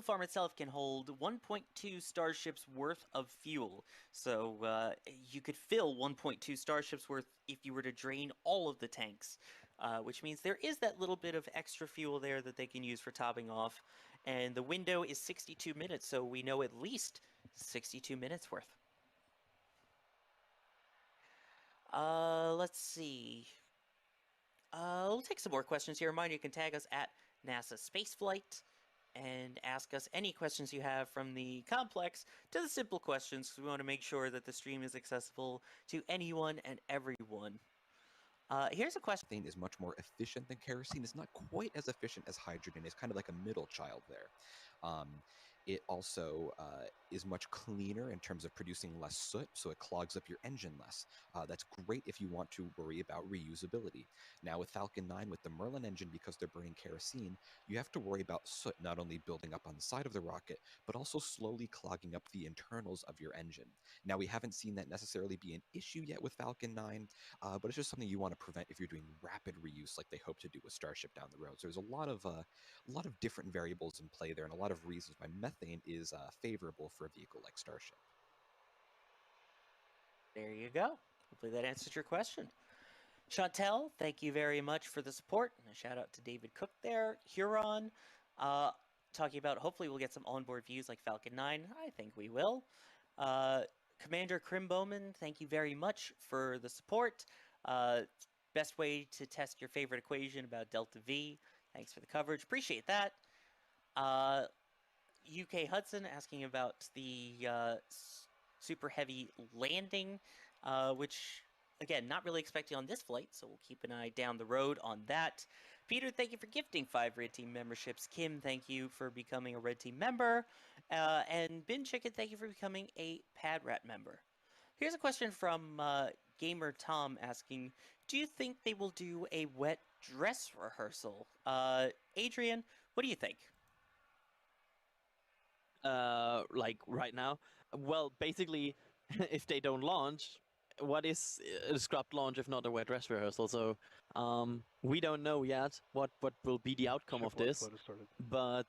farm itself can hold 1.2 starships worth of fuel. So you could fill 1.2 starships worth if you were to drain all of the tanks, which means there is that little bit of extra fuel there that they can use for topping off. And the window is 62 minutes, so we know at least 62 minutes worth. Let's see. We'll take some more questions here. Remind you can tag us at NASA Spaceflight and ask us any questions you have from the complex to the simple questions, because we want to make sure that the stream is accessible to anyone and everyone. Here's a question. Methane is much more efficient than kerosene. It's not quite as efficient as hydrogen. It's kind of like a middle child there. It also is much cleaner in terms of producing less soot, so it clogs up your engine less. That's great if you want to worry about reusability. Now with Falcon 9, with the Merlin engine, because they're burning kerosene, you have to worry about soot not only building up on the side of the rocket, but also slowly clogging up the internals of your engine. Now we haven't seen that necessarily be an issue yet with Falcon 9, but it's just something you want to prevent if you're doing rapid reuse like they hope to do with Starship down the road. So there's a lot of different variables in play there, and a lot of reasons why methane is favorable for a vehicle like Starship. There you go. Hopefully that answers your question. Chantel, thank you very much for the support. And a shout out to David Cook there. Huron, talking about hopefully we'll get some onboard views like Falcon 9. I think we will. Commander Crimboman, thank you very much for the support. Best way to test your favorite equation about delta V. Thanks for the coverage. Appreciate that. UK Hudson asking about the super heavy landing, which, again, not really expecting on this flight, so we'll keep an eye down the road on that. Peter, thank you for gifting 5 Red Team memberships. Kim, thank you for becoming a Red Team member. And Bin Chicken, thank you for becoming a Pad Rat member. Here's a question from Gamer Tom asking, do you think they will do a wet dress rehearsal? Adrian, what do you think? Like right now? Well, basically, if they don't launch, what is a scrubbed launch if not a wet dress rehearsal? So we don't know yet what will be the outcome of this. But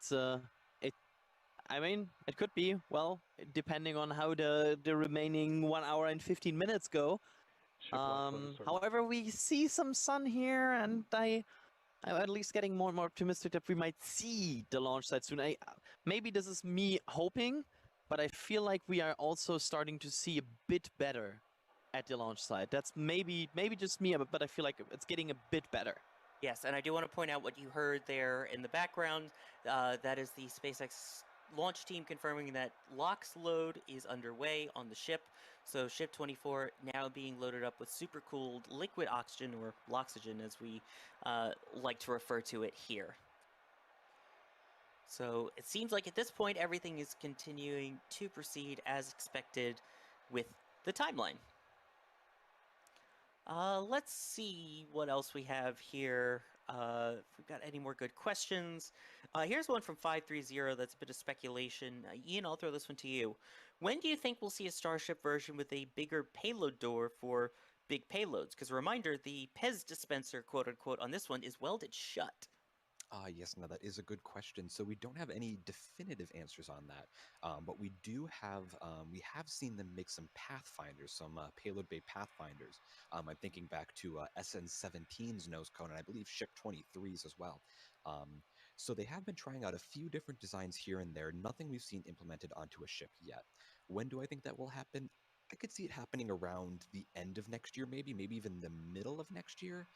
it could be, well, depending on how the remaining 1 hour and 15 minutes go. However, we see some sun here, and I'm at least getting more and more optimistic that we might see the launch site soon. Maybe this is me hoping, but I feel like we are also starting to see a bit better at the launch site. That's maybe just me, but I feel like it's getting a bit better. Yes, and I do want to point out what you heard there in the background. That is the SpaceX launch team confirming that LOX load is underway on the ship. So Ship 24 now being loaded up with super-cooled liquid oxygen, or LOXygen as we like to refer to it here. So it seems like at this point everything is continuing to proceed as expected with the timeline. Let's see what else we have here. If we've got any more good questions. Here's one from 530 that's a bit of speculation. Ian, I'll throw this one to you. When do you think we'll see a Starship version with a bigger payload door for big payloads? Because a reminder, the PEZ dispenser, quote-unquote, on this one is welded shut. Yes, no, that is a good question. So we don't have any definitive answers on that, but we do have, we have seen them make some pathfinders, some payload bay pathfinders. I'm thinking back to SN17's nose cone, and I believe Ship 23's as well. So they have been trying out a few different designs here and there, nothing we've seen implemented onto a ship yet. When do I think that will happen? I could see it happening around the end of next year, maybe even the middle of next year.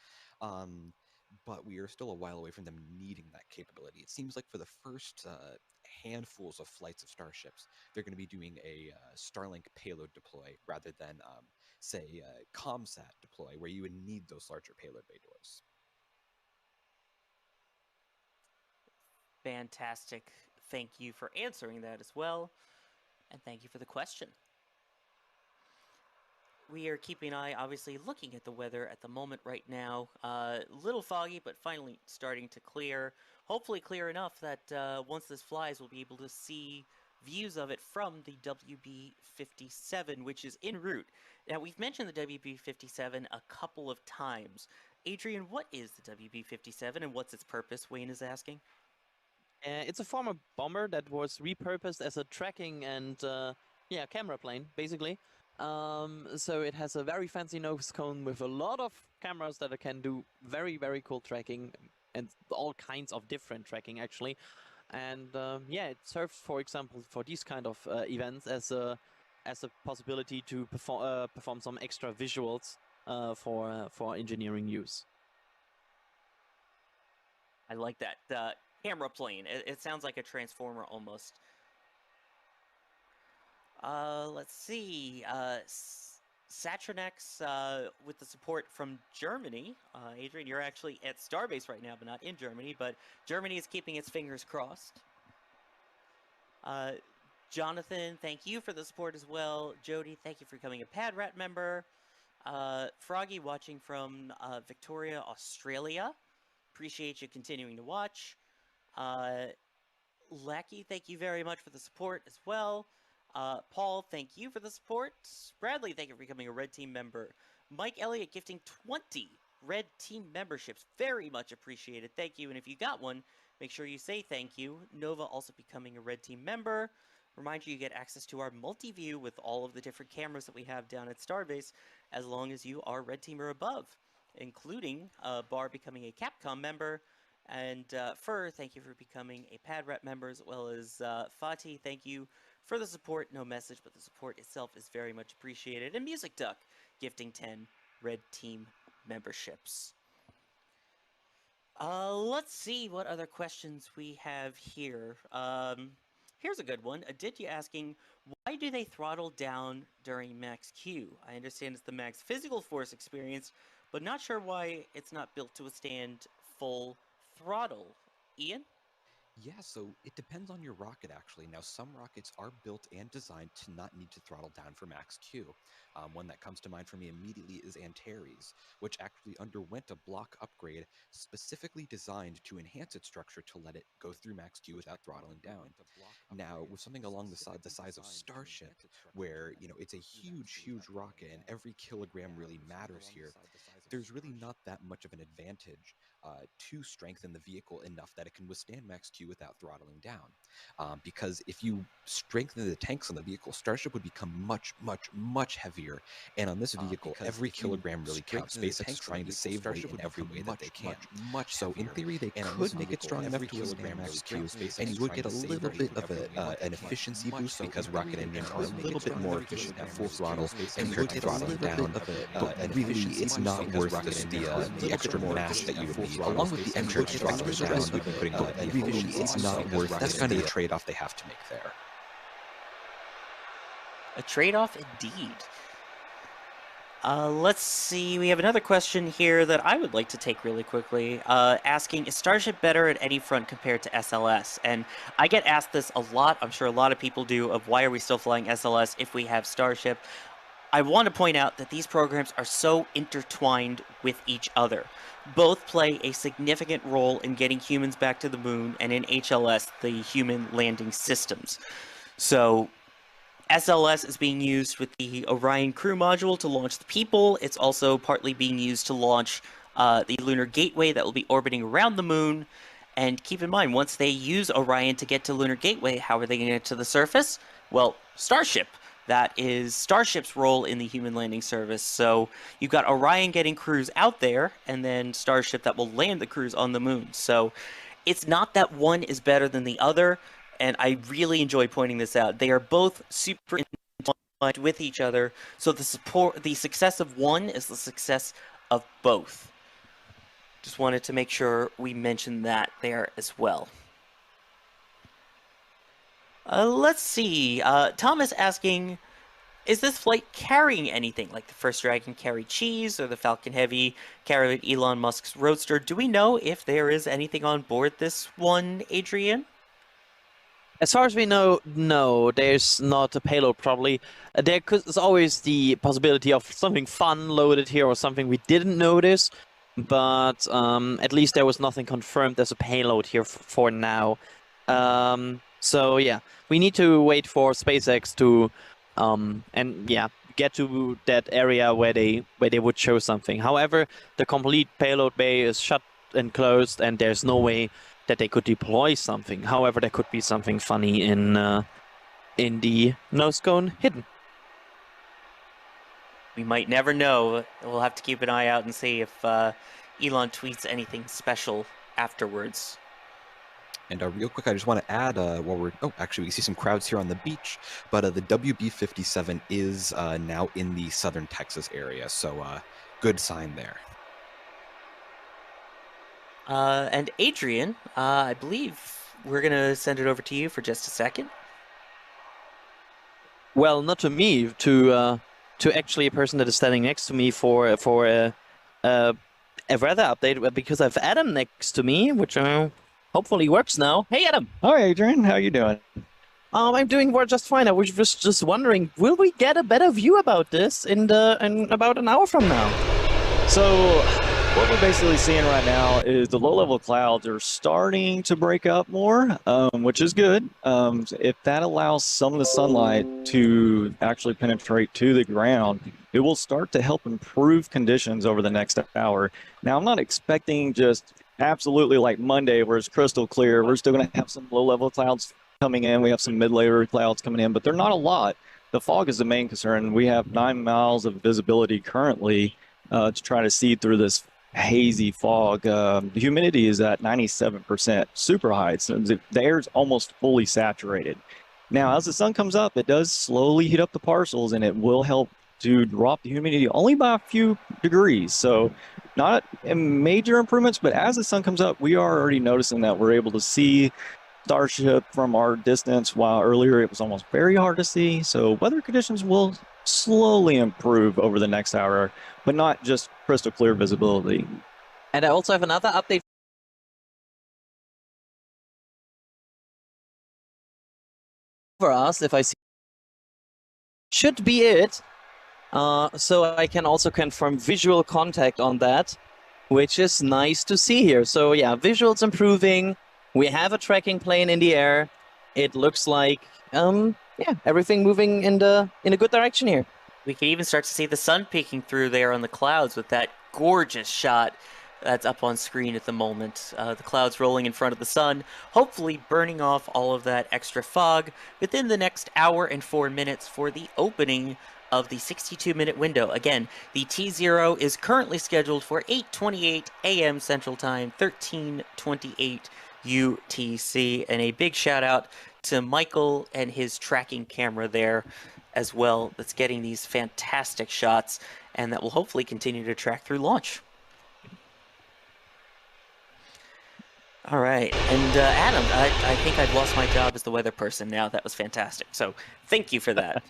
But we are still a while away from them needing that capability. It seems like for the first handfuls of flights of Starships, they're going to be doing a Starlink payload deploy rather than, say, a ComSat deploy, where you would need those larger payload bay doors. Fantastic. Thank you for answering that as well. And thank you for the question. We are keeping an eye, obviously, looking at the weather at the moment right now. A little foggy, but finally starting to clear. Hopefully clear enough that once this flies, we'll be able to see views of it from the WB-57, which is en route. Now, we've mentioned the WB-57 a couple of times. Adrian, what is the WB-57 and what's its purpose? Wayne is asking. It's a former bomber that was repurposed as a tracking and camera plane, basically. So it has a very fancy nose cone with a lot of cameras that can do very, very cool tracking and all kinds of different tracking, actually. And it serves, for example, for these kind of events as a possibility to perform some extra visuals for engineering use. I like that. Camera plane. It sounds like a transformer almost. Let's see. Satronex with the support from Germany. Adrian, you're actually at Starbase right now, but not in Germany. But Germany is keeping its fingers crossed. Jonathan, thank you for the support as well. Jody, thank you for becoming a PadRat member. Froggy watching from Victoria, Australia. Appreciate you continuing to watch. Lackey, thank you very much for the support as well. Paul, thank you for the support. Bradley, thank you for becoming a Red Team member. Mike Elliott gifting 20 Red Team memberships. Very much appreciated. Thank you. And if you got one, make sure you say thank you. Nova also becoming a Red Team member. Remind you get access to our multi-view with all of the different cameras that we have down at Starbase, as long as you are Red Team or above, including Bar becoming a Capcom member. And Fur, thank you for becoming a PadRat member, as well as Fatih, thank you for the support. No message, but the support itself is very much appreciated. And Music Duck gifting 10 Red Team memberships. Let's see what other questions we have here. Here's a good one. Aditya asking, why do they throttle down during Max Q? I understand it's the Max physical force experience, but not sure why it's not built to withstand full throttle. Ian? Yeah, so it depends on your rocket, actually. Now, some rockets are built and designed to not need to throttle down for Max Q. One that comes to mind for me immediately is Antares, which actually underwent a block upgrade specifically designed to enhance its structure to let it go through Max Q without throttling down. Now, with something along the size of Starship, where, it's a huge, huge rocket and every kilogram really matters here, there's really not that much of an advantage to strengthen the vehicle enough that it can withstand Max Q without throttling down. Because if you strengthen the tanks on the vehicle, Starship would become much, much, much heavier. And on this vehicle, every kilogram really counts. SpaceX trying to save weight in every way that they can. So in theory, they could make it strong enough to withstand Max Q, and you would get a little bit of an efficiency boost because rocket engines are a little bit more efficient at full throttle compared to throttling down. But really, it's not worth the extra mass that you would need, along with the extra throttle stress you'd be putting on the vehicle. Really, it's not worth. That's kind of the trade-off they have to make there. A trade-off indeed. Let's see, we have another question here that I would like to take really quickly, asking, is Starship better at any front compared to SLS? And I get asked this a lot, I'm sure a lot of people do, of why are we still flying SLS if we have Starship? I want to point out that these programs are so intertwined with each other. Both play a significant role in getting humans back to the moon, and in HLS, the human landing systems. So SLS is being used with the Orion crew module to launch the people. It's also partly being used to launch the Lunar Gateway that will be orbiting around the moon. And keep in mind, once they use Orion to get to Lunar Gateway, how are they going to get to the surface? Well, Starship. That is Starship's role in the human landing service. So you've got Orion getting crews out there, and then Starship that will land the crews on the moon. So it's not that one is better than the other, and I really enjoy pointing this out. They are both super intertwined with each other, so the success of one is the success of both. Just wanted to make sure we mentioned that there as well. Let's see. Thomas asking, is this flight carrying anything? Like the first Dragon carried cheese, or the Falcon Heavy carried Elon Musk's Roadster? Do we know if there is anything on board this one, Adrian? As far as we know, no, there's not a payload probably. There's always the possibility of something fun loaded here or something we didn't notice, but at least there was nothing confirmed as a payload here for now. So yeah, we need to wait for SpaceX to get to that area where they would show something. However, the complete payload bay is shut and closed, and there's no way that they could deploy something. However, there could be something funny in the nose cone hidden. We might never know. We'll have to keep an eye out and see if Elon tweets anything special afterwards. And real quick, I just want to add, actually, we see some crowds here on the beach, but the WB-57 is now in the southern Texas area, so good sign there. And Adrian, I believe we're going to send it over to you for just a second. Well, not to me, to actually a person that is standing next to me for a weather update, because I have Adam next to me, which hopefully works now. Hey, Adam. Hi, Adrian. How you doing? I'm doing just fine. I was just wondering, will we get a better view about this in about an hour from now? So, what we're basically seeing right now is the low-level clouds are starting to break up more, which is good. If that allows some of the sunlight to actually penetrate to the ground, it will start to help improve conditions over the next hour. Now, I'm not expecting just absolutely like Monday where it's crystal clear. We're still going to have some low-level clouds coming in. We have some mid-layer clouds coming in, but they're not a lot. The fog is the main concern. We have 9 miles of visibility currently to try to see through this hazy fog. The humidity is at 97%, super high. So the air is almost fully saturated. Now, as the sun comes up, it does slowly heat up the parcels, and it will help to drop the humidity only by a few degrees. So not major improvements, but as the sun comes up, we are already noticing that we're able to see Starship from our distance, while earlier it was almost very hard to see. So weather conditions will slowly improve over the next hour, but not just crystal clear visibility. And I also have another update for us, if I see. Should be it. So I can also confirm visual contact on that, which is nice to see here. So yeah, visuals improving. We have a tracking plane in the air. It looks like, yeah, everything moving in a good direction here. We can even start to see the sun peeking through there on the clouds with that gorgeous shot that's up on screen at the moment. The clouds rolling in front of the sun, hopefully burning off all of that extra fog within the next hour and 4 minutes for the opening of the 62-minute window. Again, the T0 is currently scheduled for 8:28 a.m. Central Time, 13:28 UTC, and a big shout out to Michael and his tracking camera there as well, that's getting these fantastic shots, and that will hopefully continue to track through launch. All right, and Adam, I think I've lost my job as the weather person now. That was fantastic, so thank you for that.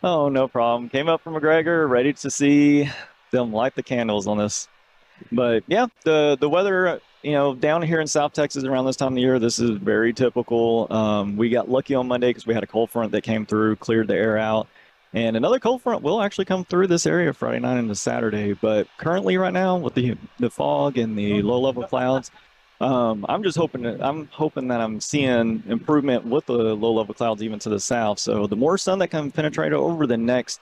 Oh, no problem. Came up from McGregor, ready to see them light the candles on this. But yeah, the weather, down here in South Texas around this time of year, this is very typical. We got lucky on Monday because we had a cold front that came through, cleared the air out. And another cold front will actually come through this area Friday night into Saturday. But currently right now with the fog and the low-level clouds, I'm hoping that I'm seeing improvement with the low-level clouds even to the south. So the more sun that can penetrate over the next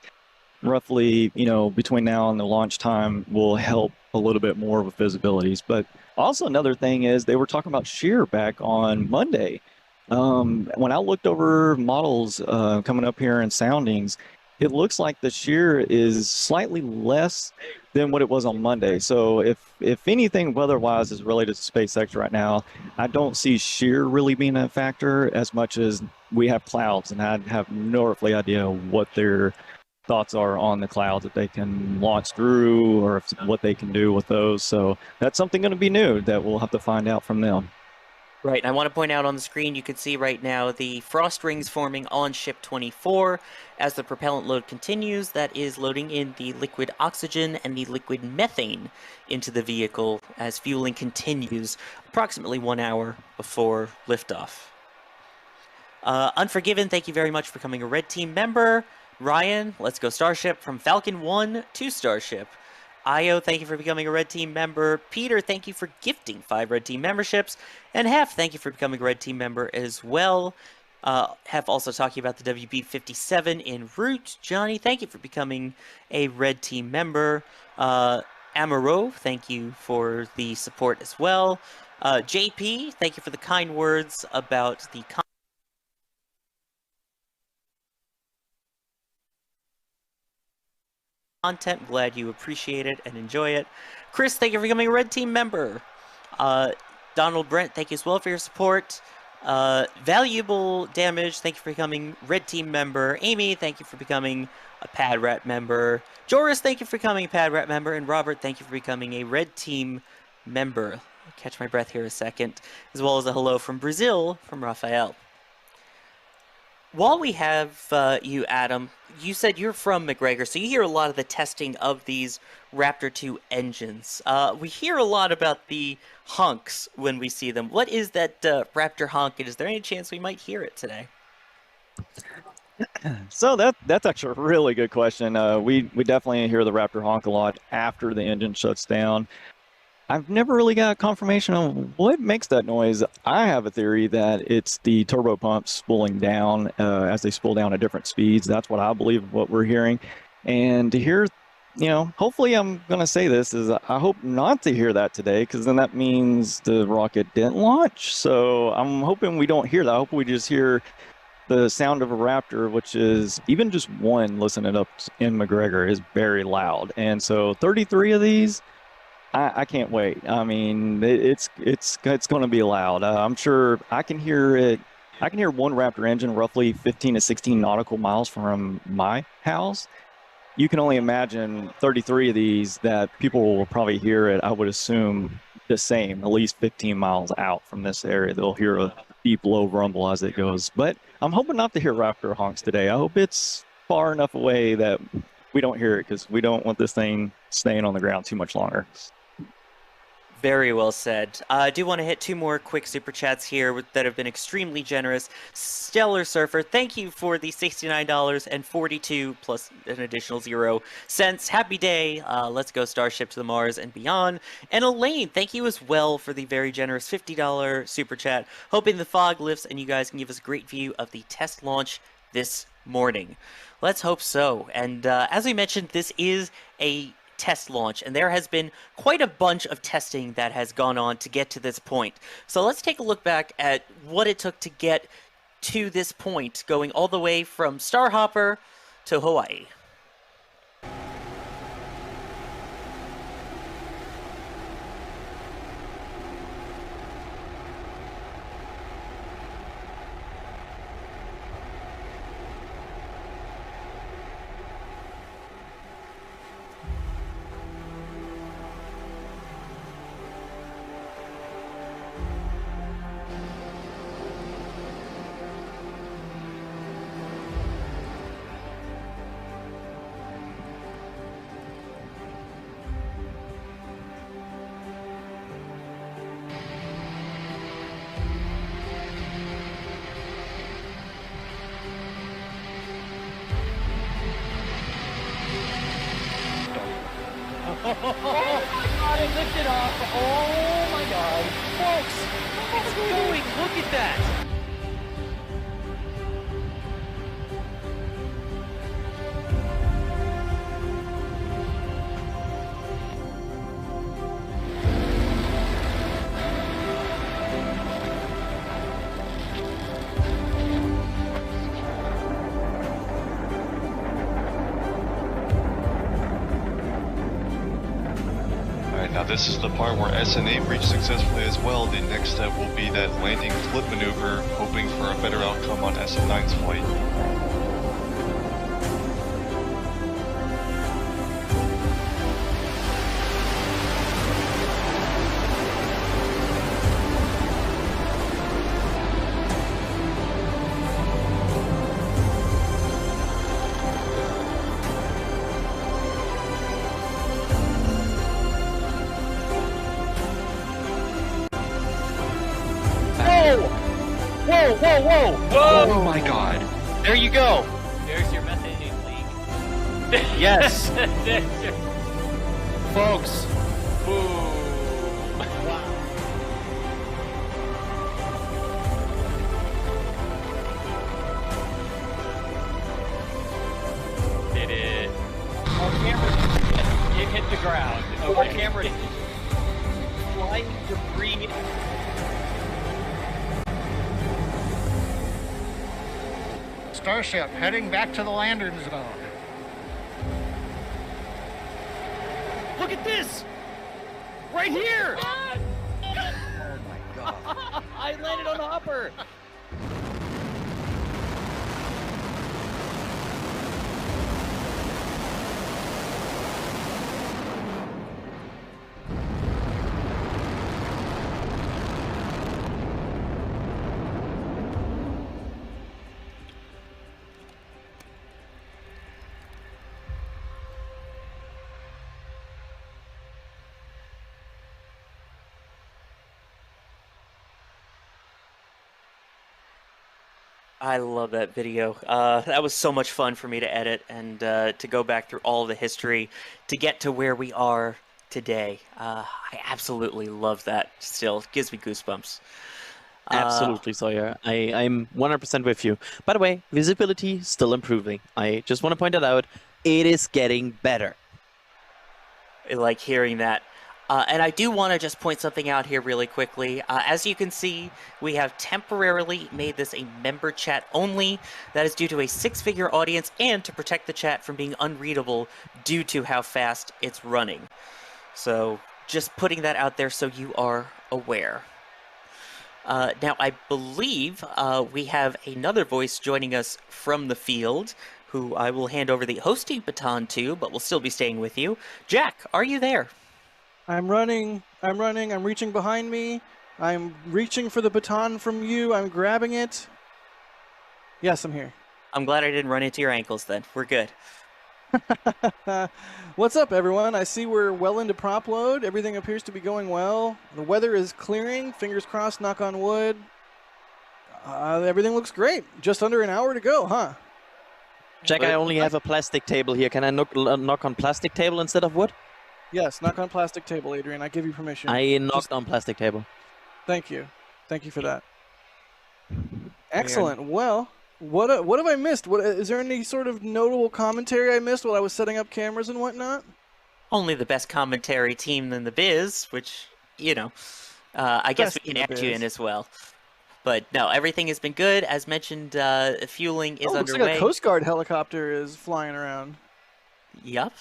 roughly, between now and the launch time will help a little bit more with visibilities. But also another thing is they were talking about shear back on Monday. When I looked over models coming up here in soundings, it looks like the shear is slightly less than what it was on Monday. So if anything weather-wise is related to SpaceX right now, I don't see shear really being a factor as much as we have clouds, and I have no earthly idea what their thoughts are on the clouds that they can launch through, or what they can do with those. So that's something going to be new that we'll have to find out from them. Right, and I want to point out on the screen, you can see right now the frost rings forming on Ship 24 as the propellant load continues. That is loading in the liquid oxygen and the liquid methane into the vehicle as fueling continues approximately 1 hour before liftoff. Unforgiven, thank you very much for becoming a Red Team member. Ryan, let's go Starship from Falcon 1 to Starship. Io, thank you for becoming a Red Team member. Peter, thank you for gifting 5 Red Team memberships. And Hef, thank you for becoming a Red Team member as well. Hef also talking about the WB-57 en route. Johnny, thank you for becoming a Red Team member. Amaro, thank you for the support as well. JP, thank you for the kind words about the content. Glad you appreciate it and enjoy it. Chris, thank you for becoming a Red Team member. Donald Brent, thank you as well for your support. Valuable Damage, thank you for becoming Red Team member. Amy, thank you for becoming a Pad Rat member. Joris, thank you for becoming a Pad Rat member. And Robert, thank you for becoming a Red Team member. I'll catch my breath here a second. As well as a hello from Brazil from Rafael. While we have you, Adam, you said you're from McGregor, so you hear a lot of the testing of these Raptor 2 engines. We hear a lot about the honks when we see them. What is that Raptor honk, and is there any chance we might hear it today? So that's actually a really good question. We definitely hear the Raptor honk a lot after the engine shuts down. I've never really got confirmation on what makes that noise. I have a theory that it's the turbo pumps spooling down as they spool down at different speeds. That's what I believe what we're hearing. And to hear, hopefully I'm going to say this, is I hope not to hear that today, because then that means the rocket didn't launch. So I'm hoping we don't hear that. I hope we just hear the sound of a Raptor, which is even just one listening up in McGregor is very loud. And so 33 of these, I can't wait. I mean, it's going to be loud. I'm sure I can hear it. I can hear one Raptor engine roughly 15 to 16 nautical miles from my house. You can only imagine 33 of these that people will probably hear it. I would assume the same, at least 15 miles out from this area. They'll hear a deep, low rumble as it goes. But I'm hoping not to hear Raptor honks today. I hope it's far enough away that we don't hear it, because we don't want this thing staying on the ground too much longer. Very well said. I do want to hit two more quick super chats here that have been extremely generous. Stellar Surfer, thank you for the $69.42 plus an additional 0 cents. Happy day. Let's go Starship to the Mars and beyond. And Elaine, thank you as well for the very generous $50 super chat. Hoping the fog lifts and you guys can give us a great view of the test launch this morning. Let's hope so. And as we mentioned, this is a test launch, and there has been quite a bunch of testing that has gone on to get to this point. So let's take a look back at what it took to get to this point, going all the way from Starhopper to Hawaii. Oh my god, it lifted off! Oh my god! Folks, it's going! Look at that! Now this is the part where SN8 reached successfully as well. The next step will be that landing flip maneuver, hoping for a better outcome on SN9's flight. Whoa! Oh my god. There you go. There's your methane leak. Yes. Folks. Boom. Wow. Did it? Oh, camera. It hit the ground. Oh, the camera. Flying debris. Starship heading back to the landing zone. Look at this! Right here! Oh my god. I landed on Hopper! I love that video. That was so much fun for me to edit and to go back through all the history to get to where we are today. I absolutely love that still. It gives me goosebumps. Absolutely, Sawyer. I'm 100% with you. By the way, visibility still improving. I just want to point that out. It is getting better. I like hearing that. And I do want to just point something out here really quickly. As you can see, we have temporarily made this a member chat only. That is due to a 6-figure audience and to protect the chat from being unreadable due to how fast it's running. So just putting that out there so you are aware. Now, I believe we have another voice joining us from the field, who I will hand over the hosting baton to, but will still be staying with you. Jack, are you there? I'm running, I'm reaching behind me. I'm reaching for the baton from you, I'm grabbing it. Yes, I'm here. I'm glad I didn't run into your ankles then. We're good. What's up, everyone? I see we're well into prop load. Everything appears to be going well. The weather is clearing. Fingers crossed, knock on wood. Everything looks great. Just under an hour to go, huh? Jack, I only have a plastic table here. Can I knock on plastic table instead of wood? Yes, knock on plastic table, Adrian. I give you permission. I knocked on plastic table. Thank you. Thank you for that. Excellent. Well, what have I missed? Is there any sort of notable commentary I missed while I was setting up cameras and whatnot? Only the best commentary team in the biz, which, you know, I guess we can add you in as well. But no, everything has been good. As mentioned, fueling is looks underway. like a Coast Guard helicopter is flying around. Yup.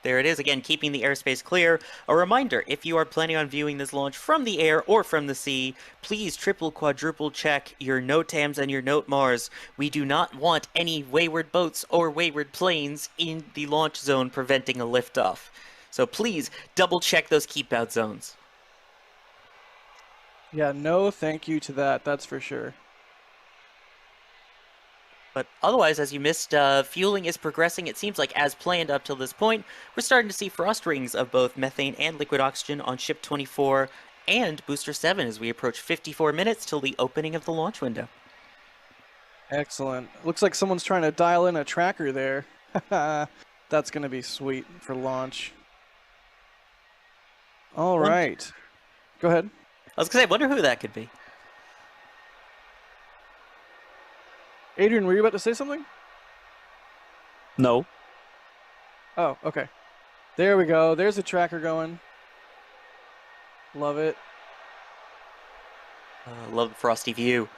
There it is, again, keeping the airspace clear. A reminder, if you are planning on viewing this launch from the air or from the sea, please triple, quadruple check your NOTAMs and your NOTMARs. We do not want any wayward boats or wayward planes in the launch zone preventing a liftoff. So please double check those keep out zones. Yeah, no thank you to that, that's for sure. But otherwise, as you missed, fueling is progressing, it seems like, as planned up till this point. We're starting to see frost rings of both methane and liquid oxygen on Ship 24 and Booster 7 as we approach 54 minutes till the opening of the launch window. Excellent. Looks like someone's trying to dial in a tracker there. That's going to be sweet for launch. All right. Go ahead. I was going to say, I wonder who that could be. Adrian, were you about to say something? No. Oh, okay. There we go. There's a tracker going. Love it. Love the frosty view.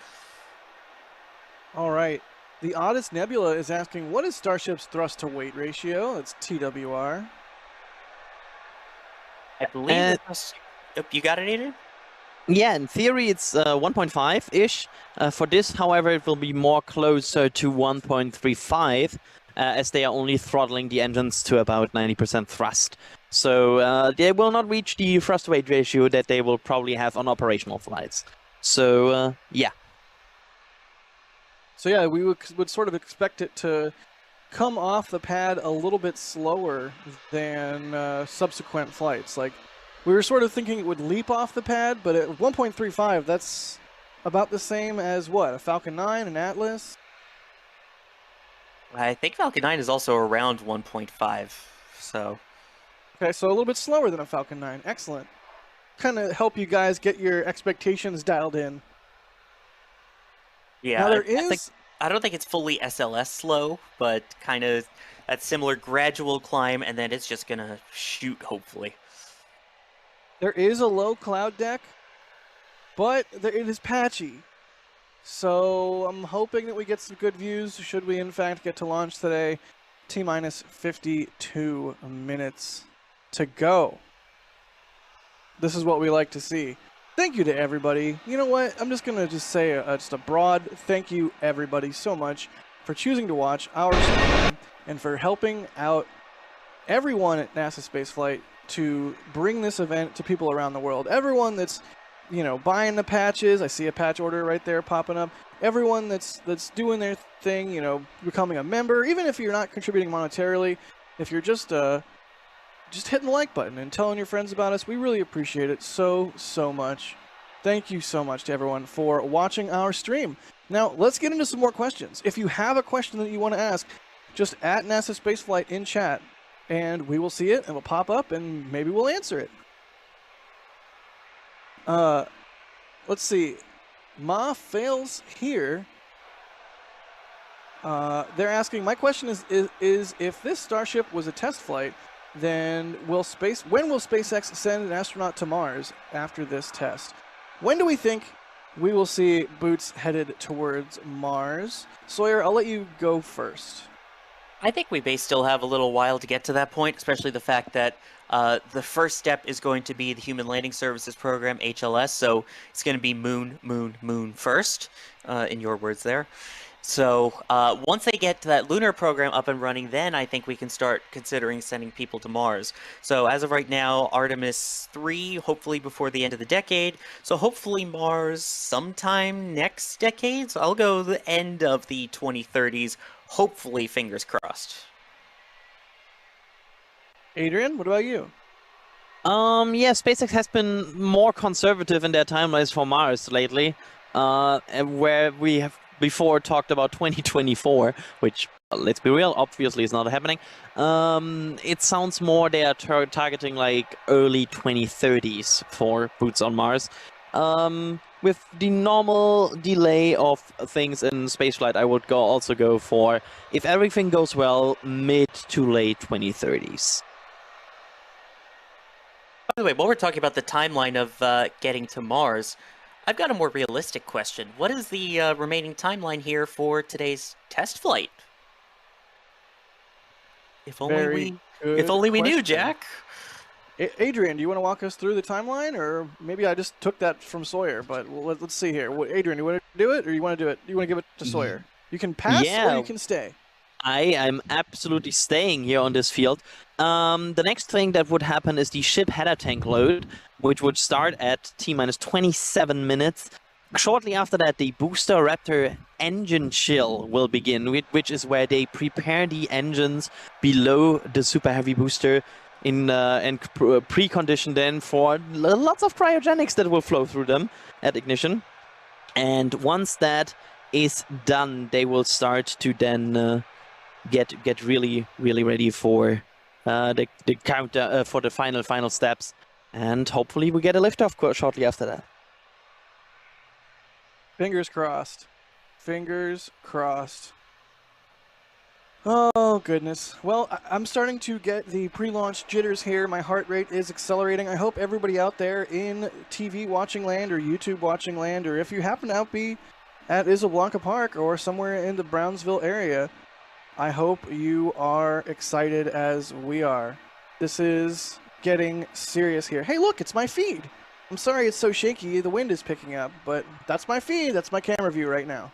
All right. The Oddest Nebula is asking, what is Starship's thrust-to-weight ratio? It's TWR. I believe you got it, Adrian? Yeah, in theory it's 1.5-ish. For this, however, it will be more closer to 1.35, as they are only throttling the engines to about 90% thrust. So they will not reach the thrust-weight ratio that they will probably have on operational flights. So, yeah. So yeah, we would sort of expect it to come off the pad a little bit slower than subsequent flights. Like, we were sort of thinking it would leap off the pad, but at 1.35, that's about the same as what? A Falcon 9, an Atlas? I think Falcon 9 is also around 1.5, so... Okay, so a little bit slower than a Falcon 9. Excellent. Kind of help you guys get your expectations dialed in. Yeah, now, there is... I don't think it's fully SLS slow, but kind of that similar gradual climb, and then it's just going to shoot, hopefully. There is a low cloud deck, but it is patchy. So I'm hoping that we get some good views should we in fact get to launch today. T-minus 52 minutes to go. This is what we like to see. Thank you to everybody. You know what? I'm just going to say just a broad thank you everybody so much for choosing to watch our stream and for helping out everyone at NASA Spaceflight to bring this event to people around the world. Everyone that's, you know, buying the patches. I see a patch order right there popping up. Everyone that's doing their thing, you know, becoming a member, even if you're not contributing monetarily, if you're just hitting the like button and telling your friends about us, we really appreciate it so much. Thank you so much to everyone for watching our stream. Now, let's get into some more questions. If you have a question that you want to ask, just at NASA Spaceflight in chat, and we will see it, and it'll pop up, and maybe we'll answer it. Let's see. Ma fails here. They're asking, my question is if this Starship was a test flight, then when will SpaceX send an astronaut to Mars after this test? When do we think we will see Boots headed towards Mars? Sawyer, I'll let you go first. I think we may still have a little while to get to that point, especially the fact that the first step is going to be the Human Landing Services Program, HLS, so it's going to be moon first, in your words there. So once they get that lunar program up and running, then I think we can start considering sending people to Mars. So as of right now, Artemis 3, hopefully before the end of the decade. So hopefully Mars sometime next decade. So I'll go the end of the 2030s. Hopefully, fingers crossed. Adrian, what about you? Yeah, SpaceX has been more conservative in their timelines for Mars lately, where we have before talked about 2024, which, let's be real, obviously is not happening. It sounds more they are targeting like early 2030s for Boots on Mars. With the normal delay of things in spaceflight, I would also go for, if everything goes well, mid to late 2030s. By the way, while we're talking about the timeline of getting to Mars, I've got a more realistic question. What is the remaining timeline here for today's test flight? If only we knew, Jack. Adrian, do you want to walk us through the timeline, or maybe I just took that from Sawyer? But let's see here. Adrian, you want to do it, or you want to do it? You want to give it to Sawyer? You can pass, or you can stay. I am absolutely staying here on this field. The next thing that would happen is the ship header tank load, which would start at T-minus 27 minutes. Shortly after that, the Booster Raptor engine chill will begin, which is where they prepare the engines below the Super Heavy booster and precondition then for lots of cryogenics that will flow through them at ignition. And once that is done, they will start to then get really ready for the counter for the final steps, and hopefully we get a liftoff shortly after that. Fingers crossed. Fingers crossed. Oh, goodness. Well, I'm starting to get the pre-launch jitters here. My heart rate is accelerating. I hope everybody out there in TV watching land or YouTube watching land, or if you happen to be at Isla Park or somewhere in the Brownsville area, I hope you are excited as we are. This is getting serious here. Hey, look, it's my feed. I'm sorry it's so shaky. The wind is picking up, but that's my feed. That's my camera view right now.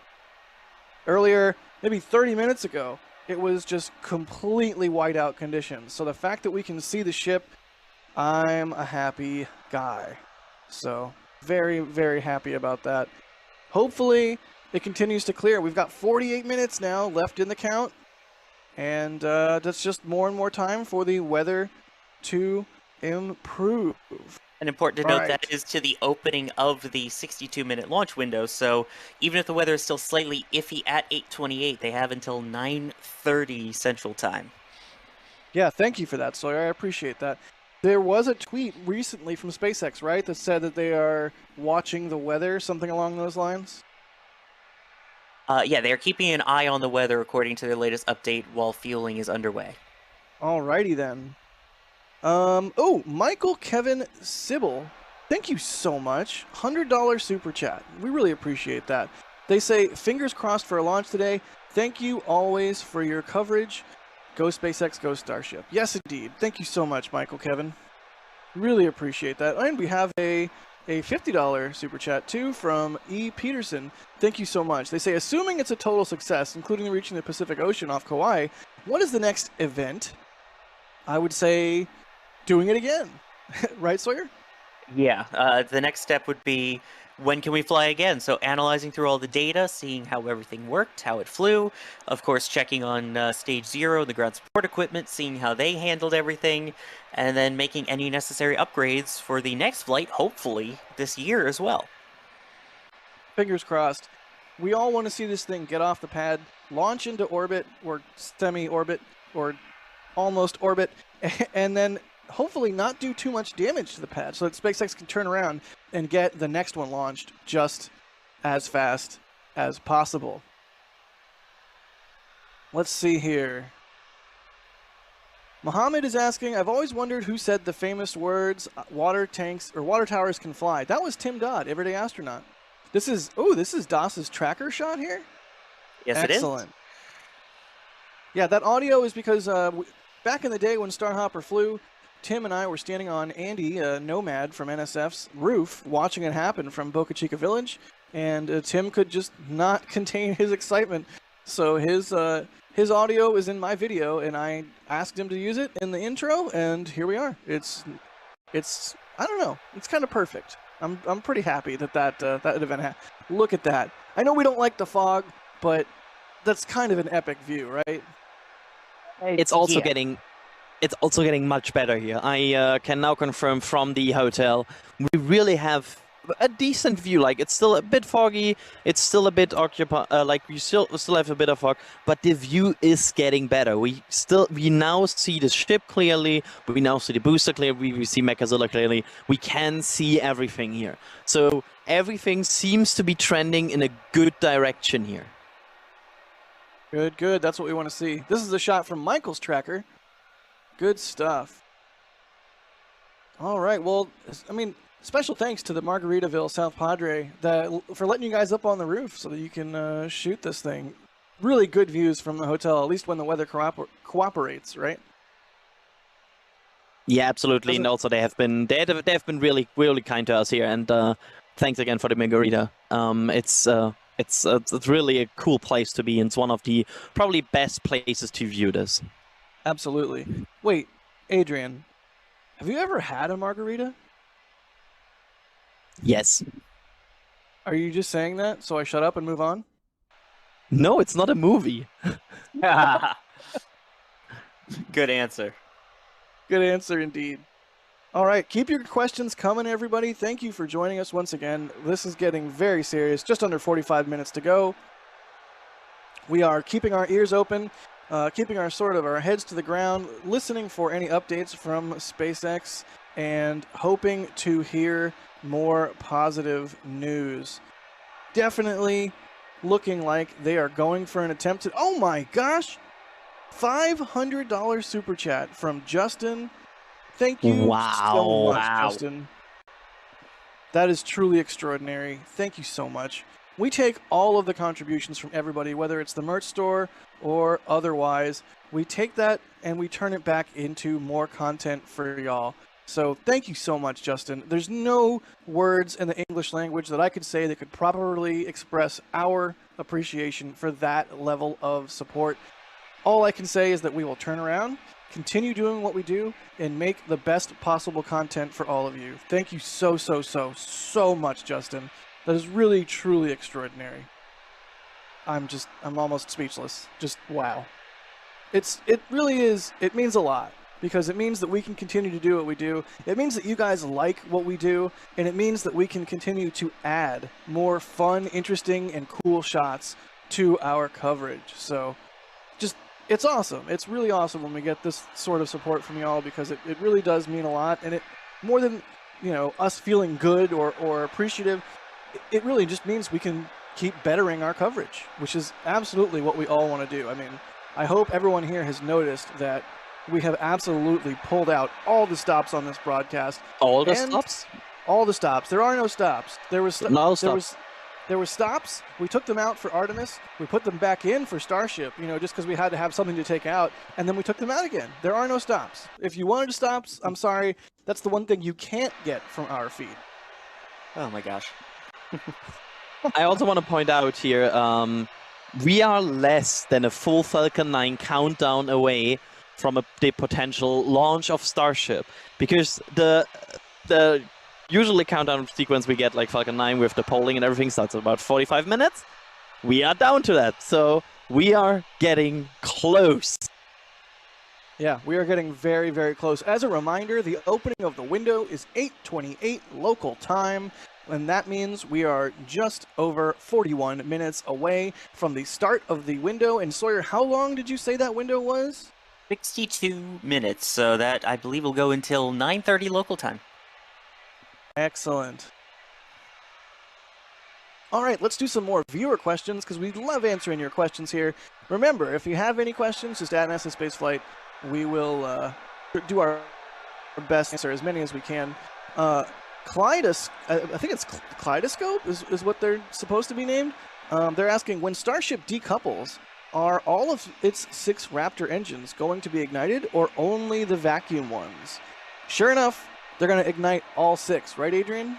Earlier, maybe 30 minutes ago, it was just completely whiteout conditions. So the fact that we can see the ship, I'm a happy guy. So very happy about that. Hopefully it continues to clear. We've got 48 minutes now left in the count. And that's just more and more time for the weather to improve. And important to note, that is to the opening of the 62-minute launch window. So even if the weather is still slightly iffy at 8:28, they have until 9:30 Central Time. Yeah, thank you for that, Sawyer. I appreciate that. There was a tweet recently from SpaceX, right, that said that they are watching the weather, something along those lines? Yeah, they are keeping an eye on the weather according to their latest update while fueling is underway. Alrighty then. Oh, Michael Kevin Sybil, thank you so much. $100 super chat. We really appreciate that. They say, fingers crossed for a launch today. Thank you always for your coverage. Go SpaceX, go Starship. Yes, indeed. Thank you so much, Michael Kevin. Really appreciate that. And we have a $50 super chat, too, from E. Peterson. Thank you so much. They say, assuming it's a total success, including reaching the Pacific Ocean off Kauai, what is the next event? I would say doing it again. Right, Sawyer? Yeah, the next step would be, when can we fly again? So analyzing through all the data, seeing how everything worked, how it flew, of course checking on Stage 0, the ground support equipment, seeing how they handled everything, and then making any necessary upgrades for the next flight, hopefully this year as well. Fingers crossed. We all want to see this thing get off the pad, launch into orbit, or semi-orbit, or almost orbit, and then hopefully not do too much damage to the pad so that SpaceX can turn around and get the next one launched just as fast as possible. Let's see here. Mohammed is asking, I've always wondered who said the famous words, water tanks or water towers can fly. That was Tim Dodd, Everyday Astronaut. This is DOS's tracker shot here? Yes, Excellent. it is. Yeah, that audio is because back in the day when Starhopper flew, Tim and I were standing on Andy, Nomad from NSF's roof, watching it happen from Boca Chica Village, and Tim could just not contain his excitement. So his audio is in my video, and I asked him to use it in the intro, and here we are. It's I don't know, it's kind of perfect. I'm pretty happy that event happened. Look at that. I know we don't like the fog, but that's kind of an epic view, right? It's also getting much better here. I can now confirm from the hotel, we really have a decent view. Like, it's still a bit foggy, it's still a bit occupied, like we still have a bit of fog, but the view is getting better. We now see the ship clearly, we now see the booster clearly, we see Mechazilla clearly, we can see everything here. So everything seems to be trending in a good direction here. Good. That's what we want to see. This is a shot from Michael's tracker. Good stuff. All right. Well, I mean, special thanks to the Margaritaville South Padre for letting you guys up on the roof so that you can shoot this thing. Really good views from the hotel, at least when the weather cooperates, right? Yeah, absolutely. And also they have been really, really kind to us here. And thanks again for the Margarita. It's really a cool place to be. And it's one of the probably best places to view this. Absolutely. Wait, Adrian, have you ever had a margarita? Yes. Are you just saying that so I shut up and move on? No, it's not a movie. Good answer. Good answer indeed. All right, keep your questions coming, everybody. Thank you for joining us once again. This is getting very serious. Just under 45 minutes to go. We are keeping our ears open, keeping our heads to the ground, listening for any updates from SpaceX, and hoping to hear more positive news. Definitely looking like they are going for an attempt to... Oh my gosh! $500 super chat from Justin. Thank you so much, Justin. That is truly extraordinary. Thank you so much. We take all of the contributions from everybody, whether it's the merch store or otherwise. We take that and we turn it back into more content for y'all. So thank you so much, Justin. There's no words in the English language that I could say that could properly express our appreciation for that level of support. All I can say is that we will turn around, continue doing what we do, and make the best possible content for all of you. Thank you so much, Justin. That is really, truly extraordinary. I'm almost speechless. Just wow. It really is, it means a lot, because it means that we can continue to do what we do. It means that you guys like what we do, and it means that we can continue to add more fun, interesting, and cool shots to our coverage. So just, it's awesome. It's really awesome when we get this sort of support from y'all, because it really does mean a lot. And it, more than, you know, us feeling good or appreciative, it really just means we can keep bettering our coverage, which is absolutely what we all want to do. I mean, I hope everyone here has noticed that we have absolutely pulled out all the stops on this broadcast. All the stops? All the stops. There are no stops. There was no stops. There were stops. We took them out for Artemis. We put them back in for Starship, you know, just because we had to have something to take out. And then we took them out again. There are no stops. If you wanted stops, I'm sorry. That's the one thing you can't get from our feed. Oh my gosh. I also want to point out here, we are less than a full Falcon 9 countdown away from the potential launch of Starship, because the usually countdown sequence we get like Falcon 9 with the polling and everything starts at about 45 minutes. We are down to that, so we are getting close. Yeah, we are getting very, very close. As a reminder, the opening of the window is 8:28 local time, and that means we are just over 41 minutes away from the start of the window. And Sawyer, how long did you say that window was? 62 minutes, so that I believe will go until 9:30 local time. Excellent. All right, let's do some more viewer questions because we love answering your questions here. Remember, if you have any questions, just add NASA Spaceflight. We will do our best to answer as many as we can. I think it's Kaleidoscope is what they're supposed to be named. They're asking, when Starship decouples, are all of its 6 Raptor engines going to be ignited or only the vacuum ones? Sure enough, they're going to ignite all 6, right, Adrian?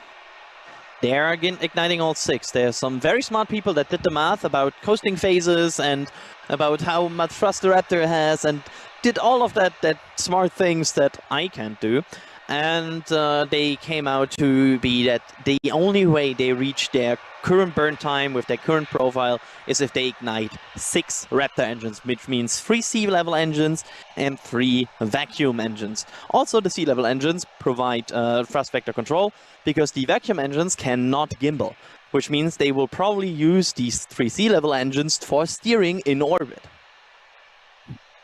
They are again igniting all 6. There are some very smart people that did the math about coasting phases and about how much thrust the Raptor has and did all of that smart things that I can't do. And they came out to be that the only way they reach their current burn time with their current profile is if they ignite 6 Raptor engines, which means 3 sea-level engines and 3 vacuum engines. Also, the sea-level engines provide thrust vector control because the vacuum engines cannot gimbal, which means they will probably use these 3 sea-level engines for steering in orbit.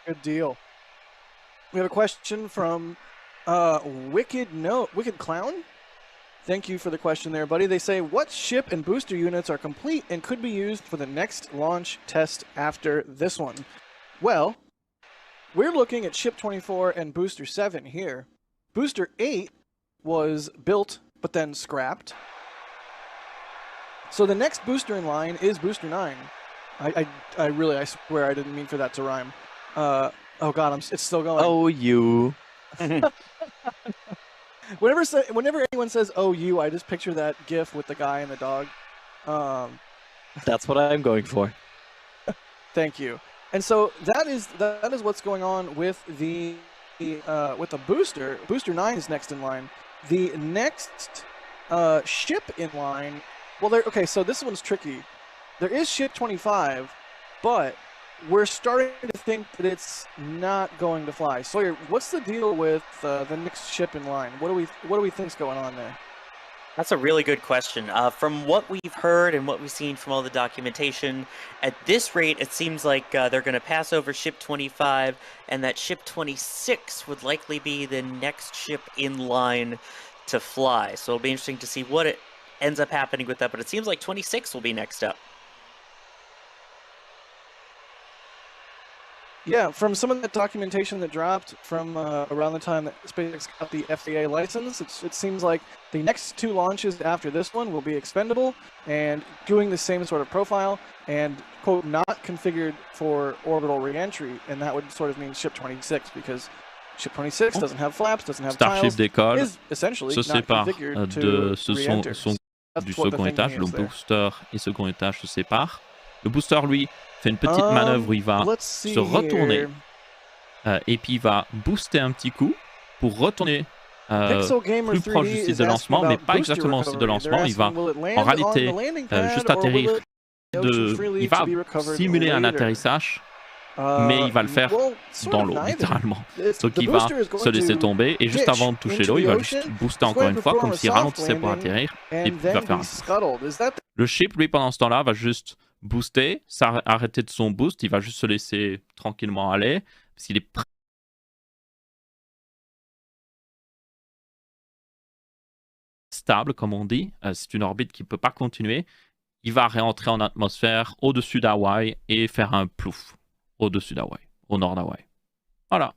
Good deal. We have a question from Wicked Clown. Thank you for the question there, buddy. They say, what ship and booster units are complete and could be used for the next launch test after this one? Well, we're looking at Ship 24 and Booster 7 here. Booster 8 was built but then scrapped. So the next booster in line is Booster 9. I swear I didn't mean for that to rhyme. Oh god, it's still going. Oh, you. Whenever anyone says "oh you," I just picture that GIF with the guy and the dog. That's what I'm going for. Thank you. And so that is what's going on with the booster. Booster 9 is next in line. The next ship in line. Well, okay. So this one's tricky. There is Ship 25, but we're starting to think that it's not going to fly. Sawyer, what's the deal with the next ship in line? What do we think's going on there? That's a really good question. From what we've heard and what we've seen from all the documentation, at this rate, it seems like they're going to pass over Ship 25, and that Ship 26 would likely be the next ship in line to fly. So it'll be interesting to see what it ends up happening with that, but it seems like 26 will be next up. Yeah, from some of the documentation that dropped from around the time that SpaceX got the FAA license, it seems like the next 2 launches after this one will be expendable and doing the same sort of profile and, quote, not configured for orbital reentry, and that would sort of mean Ship 26 because Ship 26 doesn't have flaps, doesn't have Starship tiles, décolle, is essentially se not sépare configured de to son re-enter. du second étage, le booster et second étage se séparent. Le booster, lui, fait une petite manœuvre où il va se retourner et puis il va booster un petit coup pour retourner plus proche du site de lancement, mais pas exactement au site de lancement. Il va en réalité juste atterrir. Il va simuler un atterrissage, mais il va le faire dans l'eau, littéralement. Donc il va se laisser tomber et juste avant de toucher l'eau, il va juste booster encore une fois, comme s'il ralentissait pour atterrir, et puis il va faire un... Le ship, lui, pendant ce temps-là, va juste booster, arrêter de son boost, il va juste se laisser tranquillement aller, parce qu'il est stable, comme on dit. C'est une orbite qui ne peut pas continuer. Il va réentrer en atmosphère au-dessus d'Hawaï et faire un plouf au-dessus d'Hawaï, au nord d'Hawaï. Voilà,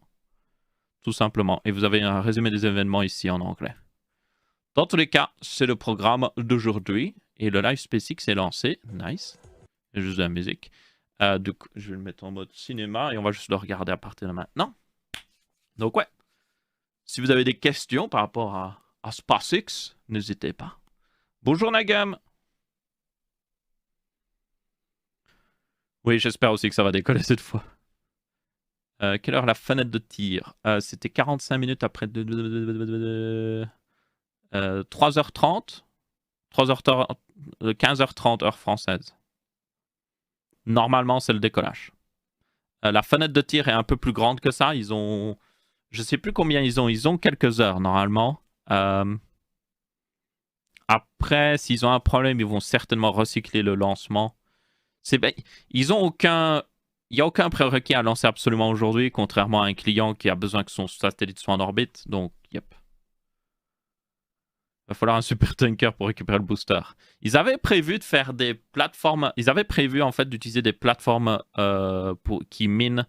tout simplement. Et vous avez un résumé des événements ici en anglais. Dans tous les cas, c'est le programme d'aujourd'hui. Et le live SpaceX est lancé. Nice. Il y a juste de la musique. Donc, je vais le mettre en mode cinéma et on va juste le regarder à partir de maintenant. Donc ouais. Si vous avez des questions par rapport à SpaceX, n'hésitez pas. Bonjour Nagam. Oui, j'espère aussi que ça va décoller cette fois. Quelle heure la fenêtre de tir? C'était 45 minutes après 3h30. 15h30 heure française. Normalement, c'est le décollage. La fenêtre de tir est un peu plus grande que ça. Ils ont... Je sais plus combien ils ont. Ils ont quelques heures, normalement. Après, s'ils ont un problème, ils vont certainement recycler le lancement. Ils ont aucun... Il n'y a aucun prérequis à lancer absolument aujourd'hui, contrairement à un client qui a besoin que son satellite soit en orbite. Donc, yep. Il va falloir un supertanker pour récupérer le booster. Ils avaient prévu de faire des plateformes... Ils avaient prévu, en fait, d'utiliser des plateformes qui minent,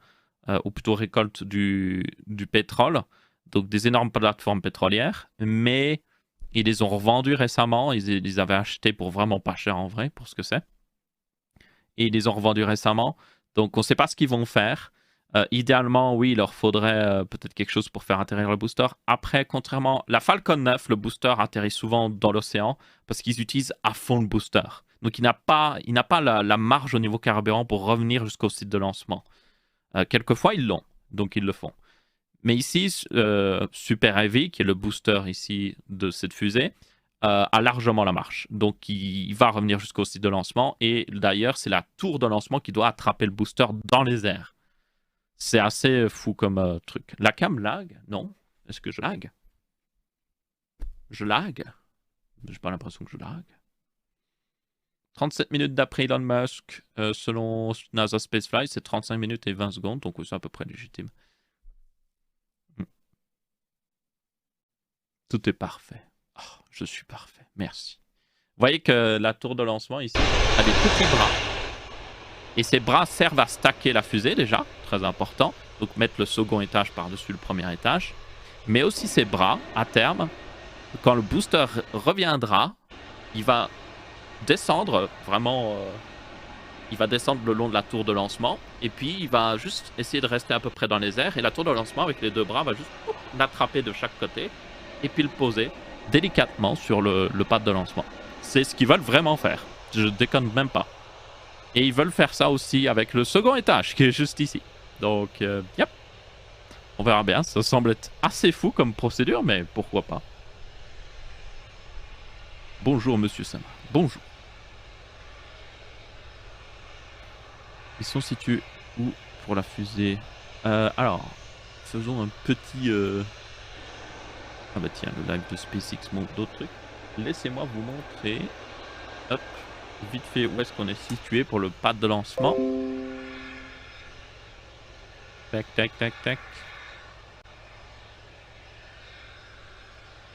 ou plutôt récoltent du pétrole. Donc, des énormes plateformes pétrolières. Mais ils les ont revendues récemment. Ils les avaient achetées pour vraiment pas cher, en vrai, pour ce que c'est. Et ils les ont revendues récemment. Donc, on ne sait pas ce qu'ils vont faire. Idéalement, oui, il leur faudrait peut-être quelque chose pour faire atterrir le booster. Après, contrairement, la Falcon 9, le booster atterrit souvent dans l'océan parce qu'ils utilisent à fond le booster. Donc, il n'a pas la marge au niveau carburant pour revenir jusqu'au site de lancement. Quelquefois, ils l'ont, donc ils le font. Mais ici, Super Heavy, qui est le booster ici de cette fusée, a largement la marche. Donc, il va revenir jusqu'au site de lancement. Et d'ailleurs, c'est la tour de lancement qui doit attraper le booster dans les airs. C'est assez fou comme truc. La cam lag? Non. Est-ce que je lag? Je lag? J'ai pas l'impression que je lag. 37 minutes d'après Elon Musk, selon NASA Spaceflight, c'est 35 minutes et 20 secondes. Donc, c'est à peu près légitime. Tout est parfait. Oh, je suis parfait. Merci. Vous voyez que la tour de lancement ici a des petits bras. Et ces bras servent à stacker la fusée déjà, très important. Donc mettre le second étage par-dessus le premier étage. Mais aussi ces bras, à terme, quand le booster reviendra, il va descendre vraiment... il va descendre le long de la tour de lancement. Et puis il va juste essayer de rester à peu près dans les airs. Et la tour de lancement avec les deux bras va juste l'attraper de chaque côté. Et puis le poser délicatement sur le pad de lancement. C'est ce qu'ils veulent vraiment faire. Je déconne même pas. Et ils veulent faire ça aussi avec le second étage qui est juste ici. Donc, yep. On verra bien. Ça semble être assez fou comme procédure, mais pourquoi pas. Bonjour, monsieur Sama. Bonjour. Ils sont situés où pour la fusée? Alors, faisons un petit... Ah bah tiens, le live de SpaceX montre d'autres trucs. Laissez-moi vous montrer. Hop. Vite fait, où est-ce qu'on est situé pour le pad de lancement. Tac, tac, tac, tac.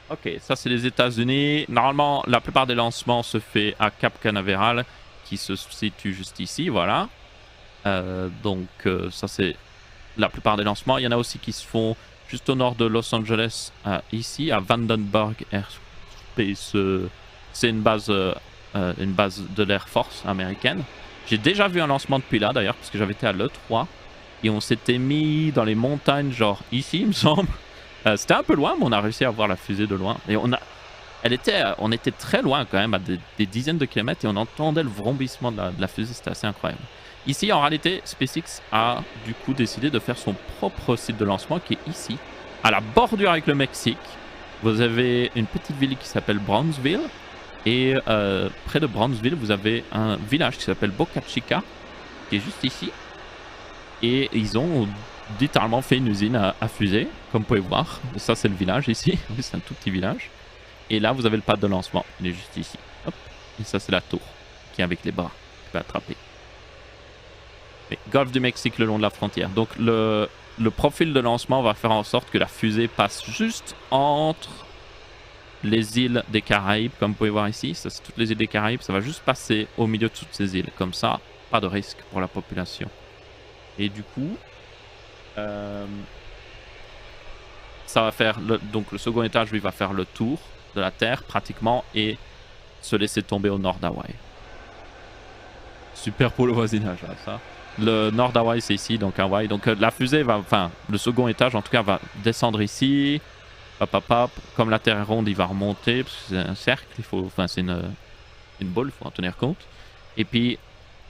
Ok, ça c'est les États-Unis. Normalement, la plupart des lancements se fait à Cap Canaveral, qui se situe juste ici, voilà. Donc ça c'est la plupart des lancements. Il y en a aussi qui se font juste au nord de Los Angeles, ici, à Vandenberg Airspace. C'est une base de l'Air Force américaine. J'ai déjà vu un lancement depuis là, d'ailleurs, parce que j'avais été à l'E3. Et on s'était mis dans les montagnes, genre ici, il me semble. C'était un peu loin, mais on a réussi à voir la fusée de loin. Et on était très loin quand même, à des dizaines de kilomètres, et on entendait le vrombissement de la fusée. C'était assez incroyable. Ici, en réalité, SpaceX a du coup décidé de faire son propre site de lancement qui est ici, à la bordure avec le Mexique. Vous avez une petite ville qui s'appelle Brownsville. Et près de Brownsville, vous avez un village qui s'appelle Boca Chica, qui est juste ici. Et ils ont littéralement fait une usine à fusée, comme vous pouvez voir. Et ça, c'est le village ici. C'est un tout petit village. Et là, vous avez le pad de lancement. Il est juste ici. Hop. Et ça, c'est la tour qui est avec les bras. Tu peux attraper. Et Golfe du Mexique le long de la frontière. Donc, le profil de lancement va faire en sorte que la fusée passe juste entre les îles des Caraïbes, comme vous pouvez voir ici. Ça, c'est toutes les îles des Caraïbes. Ça va juste passer au milieu de toutes ces îles. Comme ça, pas de risque pour la population. Et du coup, ça va faire... donc le second étage, lui, va faire le tour de la Terre, pratiquement. Et se laisser tomber au nord d'Hawaï. Super pour le voisinage, là, ça. Le nord d'Hawaï, c'est ici, donc Hawaï. Donc la fusée va, enfin, le second étage, en tout cas, va descendre ici. Hop, hop, hop. Comme la Terre est ronde, il va remonter, parce que c'est un cercle, il faut, enfin, c'est une boule, il faut en tenir compte. Et puis,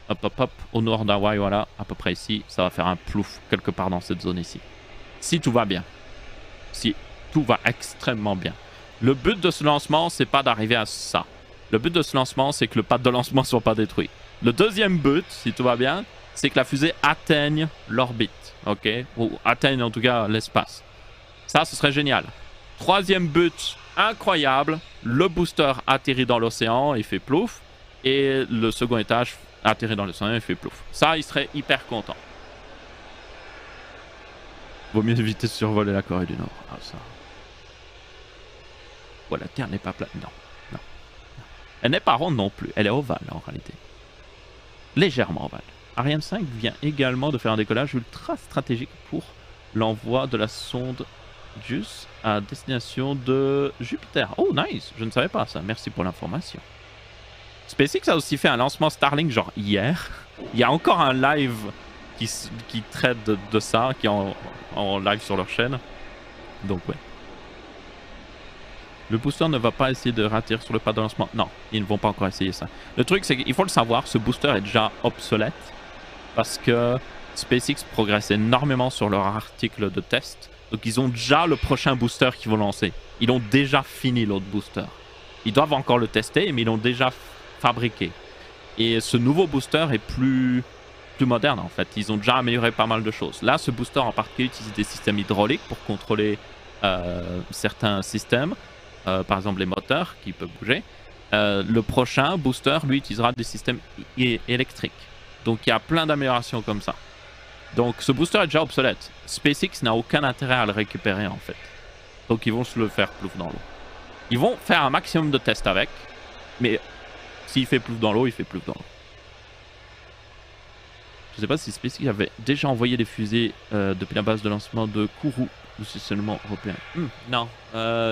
hop, hop, hop, au nord d'Hawaï, voilà, à peu près ici, ça va faire un plouf quelque part dans cette zone ici. Si tout va bien. Si tout va extrêmement bien. Le but de ce lancement, c'est pas d'arriver à ça. Le but de ce lancement, c'est que le pad de lancement ne soit pas détruit. Le deuxième but, si tout va bien, c'est que la fusée atteigne l'orbite, ok? Ou atteigne en tout cas l'espace. Ça, ce serait génial. Troisième but, incroyable, le booster atterrit dans l'océan et fait plouf. Et le second étage atterrit dans l'océan et fait plouf. Ça, il serait hyper content. Vaut mieux éviter de survoler la Corée du Nord. Ah, ça. Ouais, la Terre n'est pas plate. Non, non. Elle n'est pas ronde non plus. Elle est ovale en réalité. Légèrement ovale. Ariane 5 vient également de faire un décollage ultra stratégique pour l'envoi de la sonde JUICE à destination de Jupiter. Oh, nice! Je ne savais pas ça. Merci pour l'information. SpaceX a aussi fait un lancement Starlink genre hier. Il y a encore un live qui traite de ça, qui est en live sur leur chaîne. Donc ouais. Le booster ne va pas essayer de rater sur le pad de lancement. Non, ils ne vont pas encore essayer ça. Le truc, c'est qu'il faut le savoir, ce booster est déjà obsolète parce que SpaceX progresse énormément sur leur article de test. Donc ils ont déjà le prochain booster qu'ils vont lancer. Ils ont déjà fini l'autre booster. Ils doivent encore le tester, mais ils l'ont déjà fabriqué. Et ce nouveau booster est plus moderne en fait. Ils ont déjà amélioré pas mal de choses. Là, ce booster en particulier utilise des systèmes hydrauliques pour contrôler certains systèmes. Par exemple les moteurs qui peuvent bouger. Le prochain booster, lui, utilisera des systèmes électriques. Donc il y a plein d'améliorations comme ça. Donc ce booster est déjà obsolète. SpaceX n'a aucun intérêt à le récupérer en fait. Donc ils vont se le faire plouf dans l'eau. Ils vont faire un maximum de tests avec. Mais s'il fait plouf dans l'eau, il fait plouf dans l'eau. Je ne sais pas si SpaceX avait déjà envoyé des fusées depuis la base de lancement de Kourou. Ou c'est seulement européen. Non.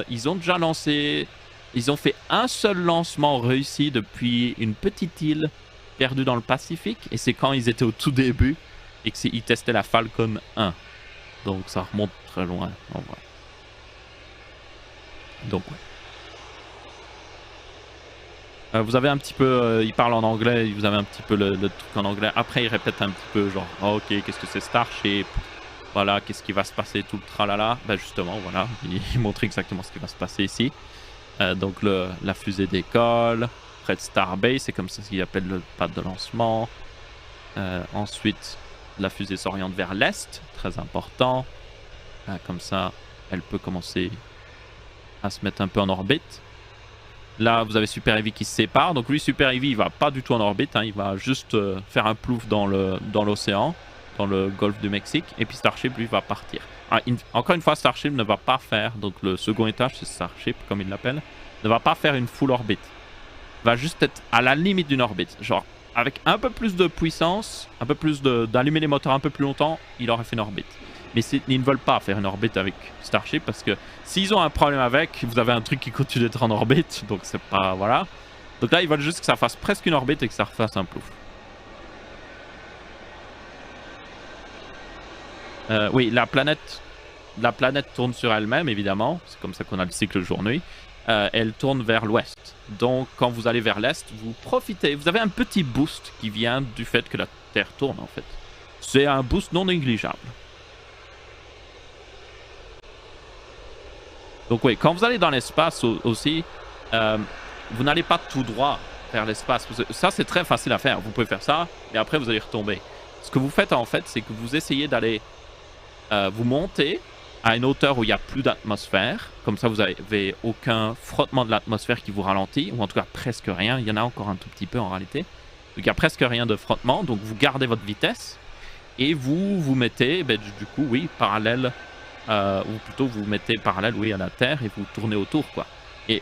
Ils ont déjà lancé... Ils ont fait un seul lancement réussi depuis une petite île perdue dans le Pacifique. Et c'est quand ils étaient au tout début et qu'ils testaient la Falcon 1. Donc ça remonte très loin en vrai. Donc ouais. Vous avez un petit peu... il parle en anglais, vous avez un petit peu le truc en anglais. Après il répète un petit peu genre oh, ok, qu'est-ce que c'est Starship? Voilà, qu'est-ce qui va se passer, tout le tralala. Ben justement, voilà, il montre exactement ce qui va se passer ici. Donc la fusée décolle près de Starbase, c'est comme ça qu'il appelle le pad de lancement. Ensuite, la fusée s'oriente vers l'est, très important. Comme ça, elle peut commencer à se mettre un peu en orbite. Là, vous avez Super Heavy qui se sépare. Donc lui, Super Heavy, il va pas du tout en orbite, hein, il va juste faire un plouf dans l'océan. Dans le golfe du Mexique, et puis Starship lui va partir. Encore une fois, Starship ne va pas faire, donc le second étage, c'est Starship comme il l'appelle, ne va pas faire une full orbite. Va juste être à la limite d'une orbite. Genre, avec un peu plus de puissance, un peu plus d'allumer les moteurs un peu plus longtemps, il aurait fait une orbite. Mais ils ne veulent pas faire une orbite avec Starship parce que s'ils ont un problème avec, vous avez un truc qui continue d'être en orbite, donc c'est pas... Voilà. Donc là, ils veulent juste que ça fasse presque une orbite et que ça refasse un plouf. Oui, la planète tourne sur elle-même, évidemment. C'est comme ça qu'on a le cycle jour-nuit. Elle tourne vers l'ouest. Donc, quand vous allez vers l'est, vous profitez. Vous avez un petit boost qui vient du fait que la Terre tourne, en fait. C'est un boost non négligeable. Donc, oui, quand vous allez dans l'espace aussi, vous n'allez pas tout droit vers l'espace. Ça, c'est très facile à faire. Vous pouvez faire ça, et après, vous allez retomber. Ce que vous faites, en fait, c'est que vous essayez d'aller... vous montez à une hauteur où il n'y a plus d'atmosphère. Comme ça, vous n'avez aucun frottement de l'atmosphère qui vous ralentit. Ou en tout cas, presque rien. Il y en a encore un tout petit peu en réalité. Donc, il n'y a presque rien de frottement. Donc, vous gardez votre vitesse. Et vous mettez, ben, du coup, oui, parallèle. Ou plutôt, vous mettez parallèle, oui, à la Terre. Et vous tournez autour, quoi. Et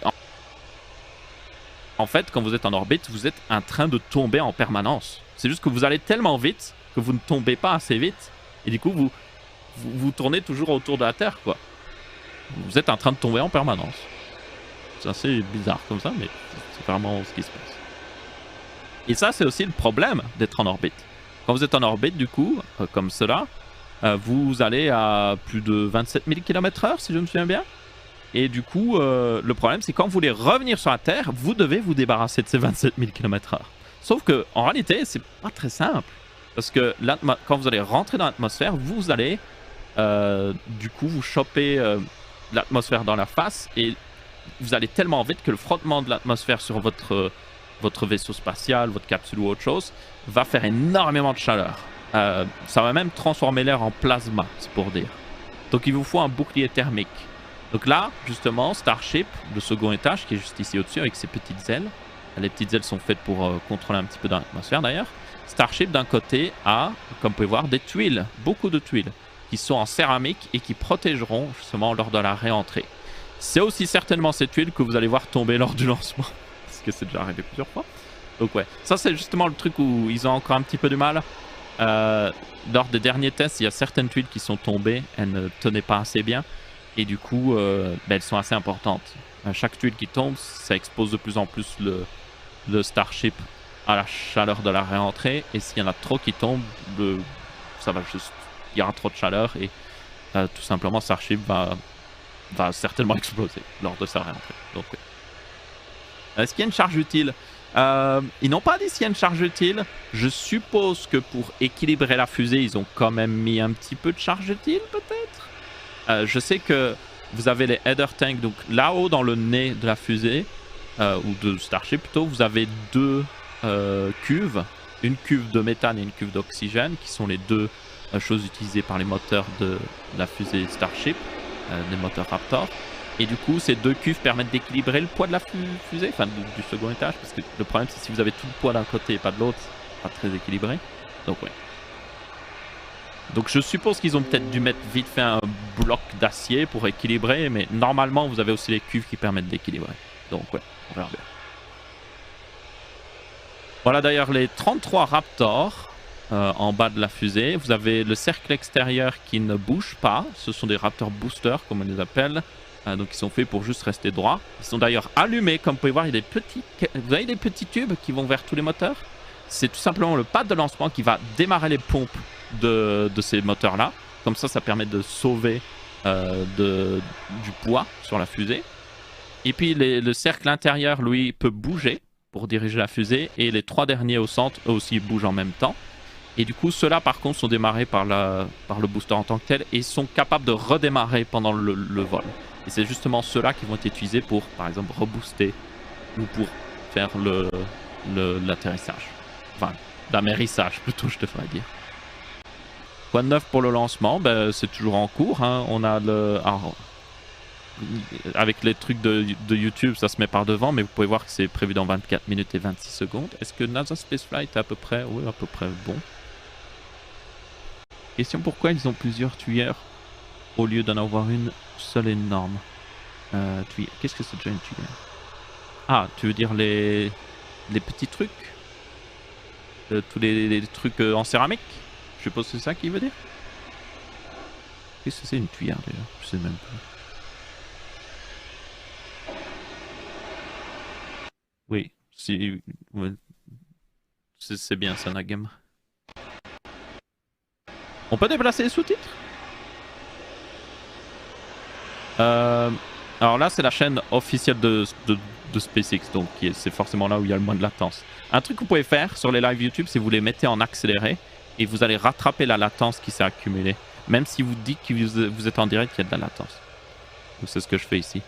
en fait, quand vous êtes en orbite, vous êtes en train de tomber en permanence. C'est juste que vous allez tellement vite que vous ne tombez pas assez vite. Et du coup, vous tournez toujours autour de la Terre, quoi. Vous êtes en train de tomber en permanence. C'est assez bizarre comme ça, mais c'est vraiment ce qui se passe. Et ça, c'est aussi le problème d'être en orbite. Quand vous êtes en orbite, du coup, comme cela, vous allez à plus de 27 000 km/h, si je me souviens bien. Et du coup, le problème, c'est quand vous voulez revenir sur la Terre, vous devez vous débarrasser de ces 27 000 km/h. Sauf que, en réalité, c'est pas très simple. Parce que quand vous allez rentrer dans l'atmosphère, vous allez, du coup, vous choper l'atmosphère dans la face. Et vous allez tellement vite que le frottement de l'atmosphère sur votre vaisseau spatial, votre capsule ou autre chose, va faire énormément de chaleur. Ça va même transformer l'air en plasma, c'est pour dire. Donc il vous faut un bouclier thermique. Donc là, justement, Starship, le second étage, qui est juste ici au-dessus avec ses petites ailes. Les petites ailes sont faites pour contrôler un petit peu dans l'atmosphère d'ailleurs. Starship, d'un côté, a, comme vous pouvez voir, des tuiles, beaucoup de tuiles, qui sont en céramique et qui protégeront justement lors de la réentrée. C'est aussi certainement ces tuiles que vous allez voir tomber lors du lancement. Parce que c'est déjà arrivé plusieurs fois. Donc ouais, ça c'est justement le truc où ils ont encore un petit peu de mal. Lors des derniers tests, il y a certaines tuiles qui sont tombées, elles ne tenaient pas assez bien. Et du coup, elles sont assez importantes. Chaque tuile qui tombe, ça expose de plus en plus le Starship à la chaleur de la réentrée. Et s'il y en a trop qui tombent, ça va juste... Il y aura trop de chaleur et tout simplement Starship va certainement exploser lors de sa réentrée. Donc oui. Est-ce qu'il y a une charge utile? Ils n'ont pas dit s'il y a une charge utile. Je suppose que pour équilibrer la fusée, ils ont quand même mis un petit peu de charge utile, peut-être. Je sais que vous avez les header tanks, donc là-haut dans le nez de la fusée, ou de Starship plutôt, vous avez deux cuves, une cuve de méthane et une cuve d'oxygène, qui sont les deux choses utilisées par les moteurs de la fusée Starship, les moteurs Raptor. Et du coup, ces deux cuves permettent d'équilibrer le poids de la fusée, enfin du second étage, parce que le problème c'est si vous avez tout le poids d'un côté et pas de l'autre, c'est pas très équilibré. Donc ouais. Donc je suppose qu'ils ont peut-être dû mettre vite fait un bloc d'acier pour équilibrer, mais normalement vous avez aussi les cuves qui permettent d'équilibrer. Donc ouais, on verra bien. Voilà d'ailleurs les 33 Raptors en bas de la fusée. Vous avez le cercle extérieur qui ne bouge pas. Ce sont des Raptor boosters comme on les appelle. Donc ils sont faits pour juste rester droits. Ils sont d'ailleurs allumés, comme vous pouvez voir, il y a des petits... Vous avez des petits tubes qui vont vers tous les moteurs. C'est tout simplement le pad de lancement qui va démarrer les pompes de ces moteurs-là. Comme ça permet de sauver du poids sur la fusée. Et puis le cercle intérieur, lui, peut bouger pour diriger la fusée. Et les trois derniers au centre, eux aussi, bougent en même temps. Et du coup, ceux-là, par contre, sont démarrés par le booster en tant que tel et sont capables de redémarrer pendant le vol. Et c'est justement ceux-là qui vont être utilisés pour, par exemple, rebooster ou pour faire l'atterrissage. Enfin, l'amérissage plutôt, je devrais dire. Quoi de neuf pour le lancement? C'est toujours en cours. Hein. On a avec les trucs de YouTube, ça se met par devant, mais vous pouvez voir que c'est prévu dans 24 minutes et 26 secondes. Est-ce que NASA Spaceflight est à peu près... Oui, à peu près bon. Question, pourquoi ils ont plusieurs tuyères au lieu d'en avoir une seule énorme tuyère? Qu'est-ce que c'est déjà une tuyère? Ah, tu veux dire les petits trucs? Tous les trucs en céramique? Je suppose que c'est ça qu'il veut dire? Qu'est-ce que c'est une tuyère déjà? Je sais même pas. Oui, si... Ouais. C'est bien ça, Nagam. On peut déplacer les sous-titres? Alors là, c'est la chaîne officielle de SpaceX, donc c'est forcément là où il y a le moins de latence. Un truc que vous pouvez faire sur les lives YouTube, c'est vous les mettez en accéléré et vous allez rattraper la latence qui s'est accumulée. Même si vous dites que vous êtes en direct, il y a de la latence. Donc c'est ce que je fais ici.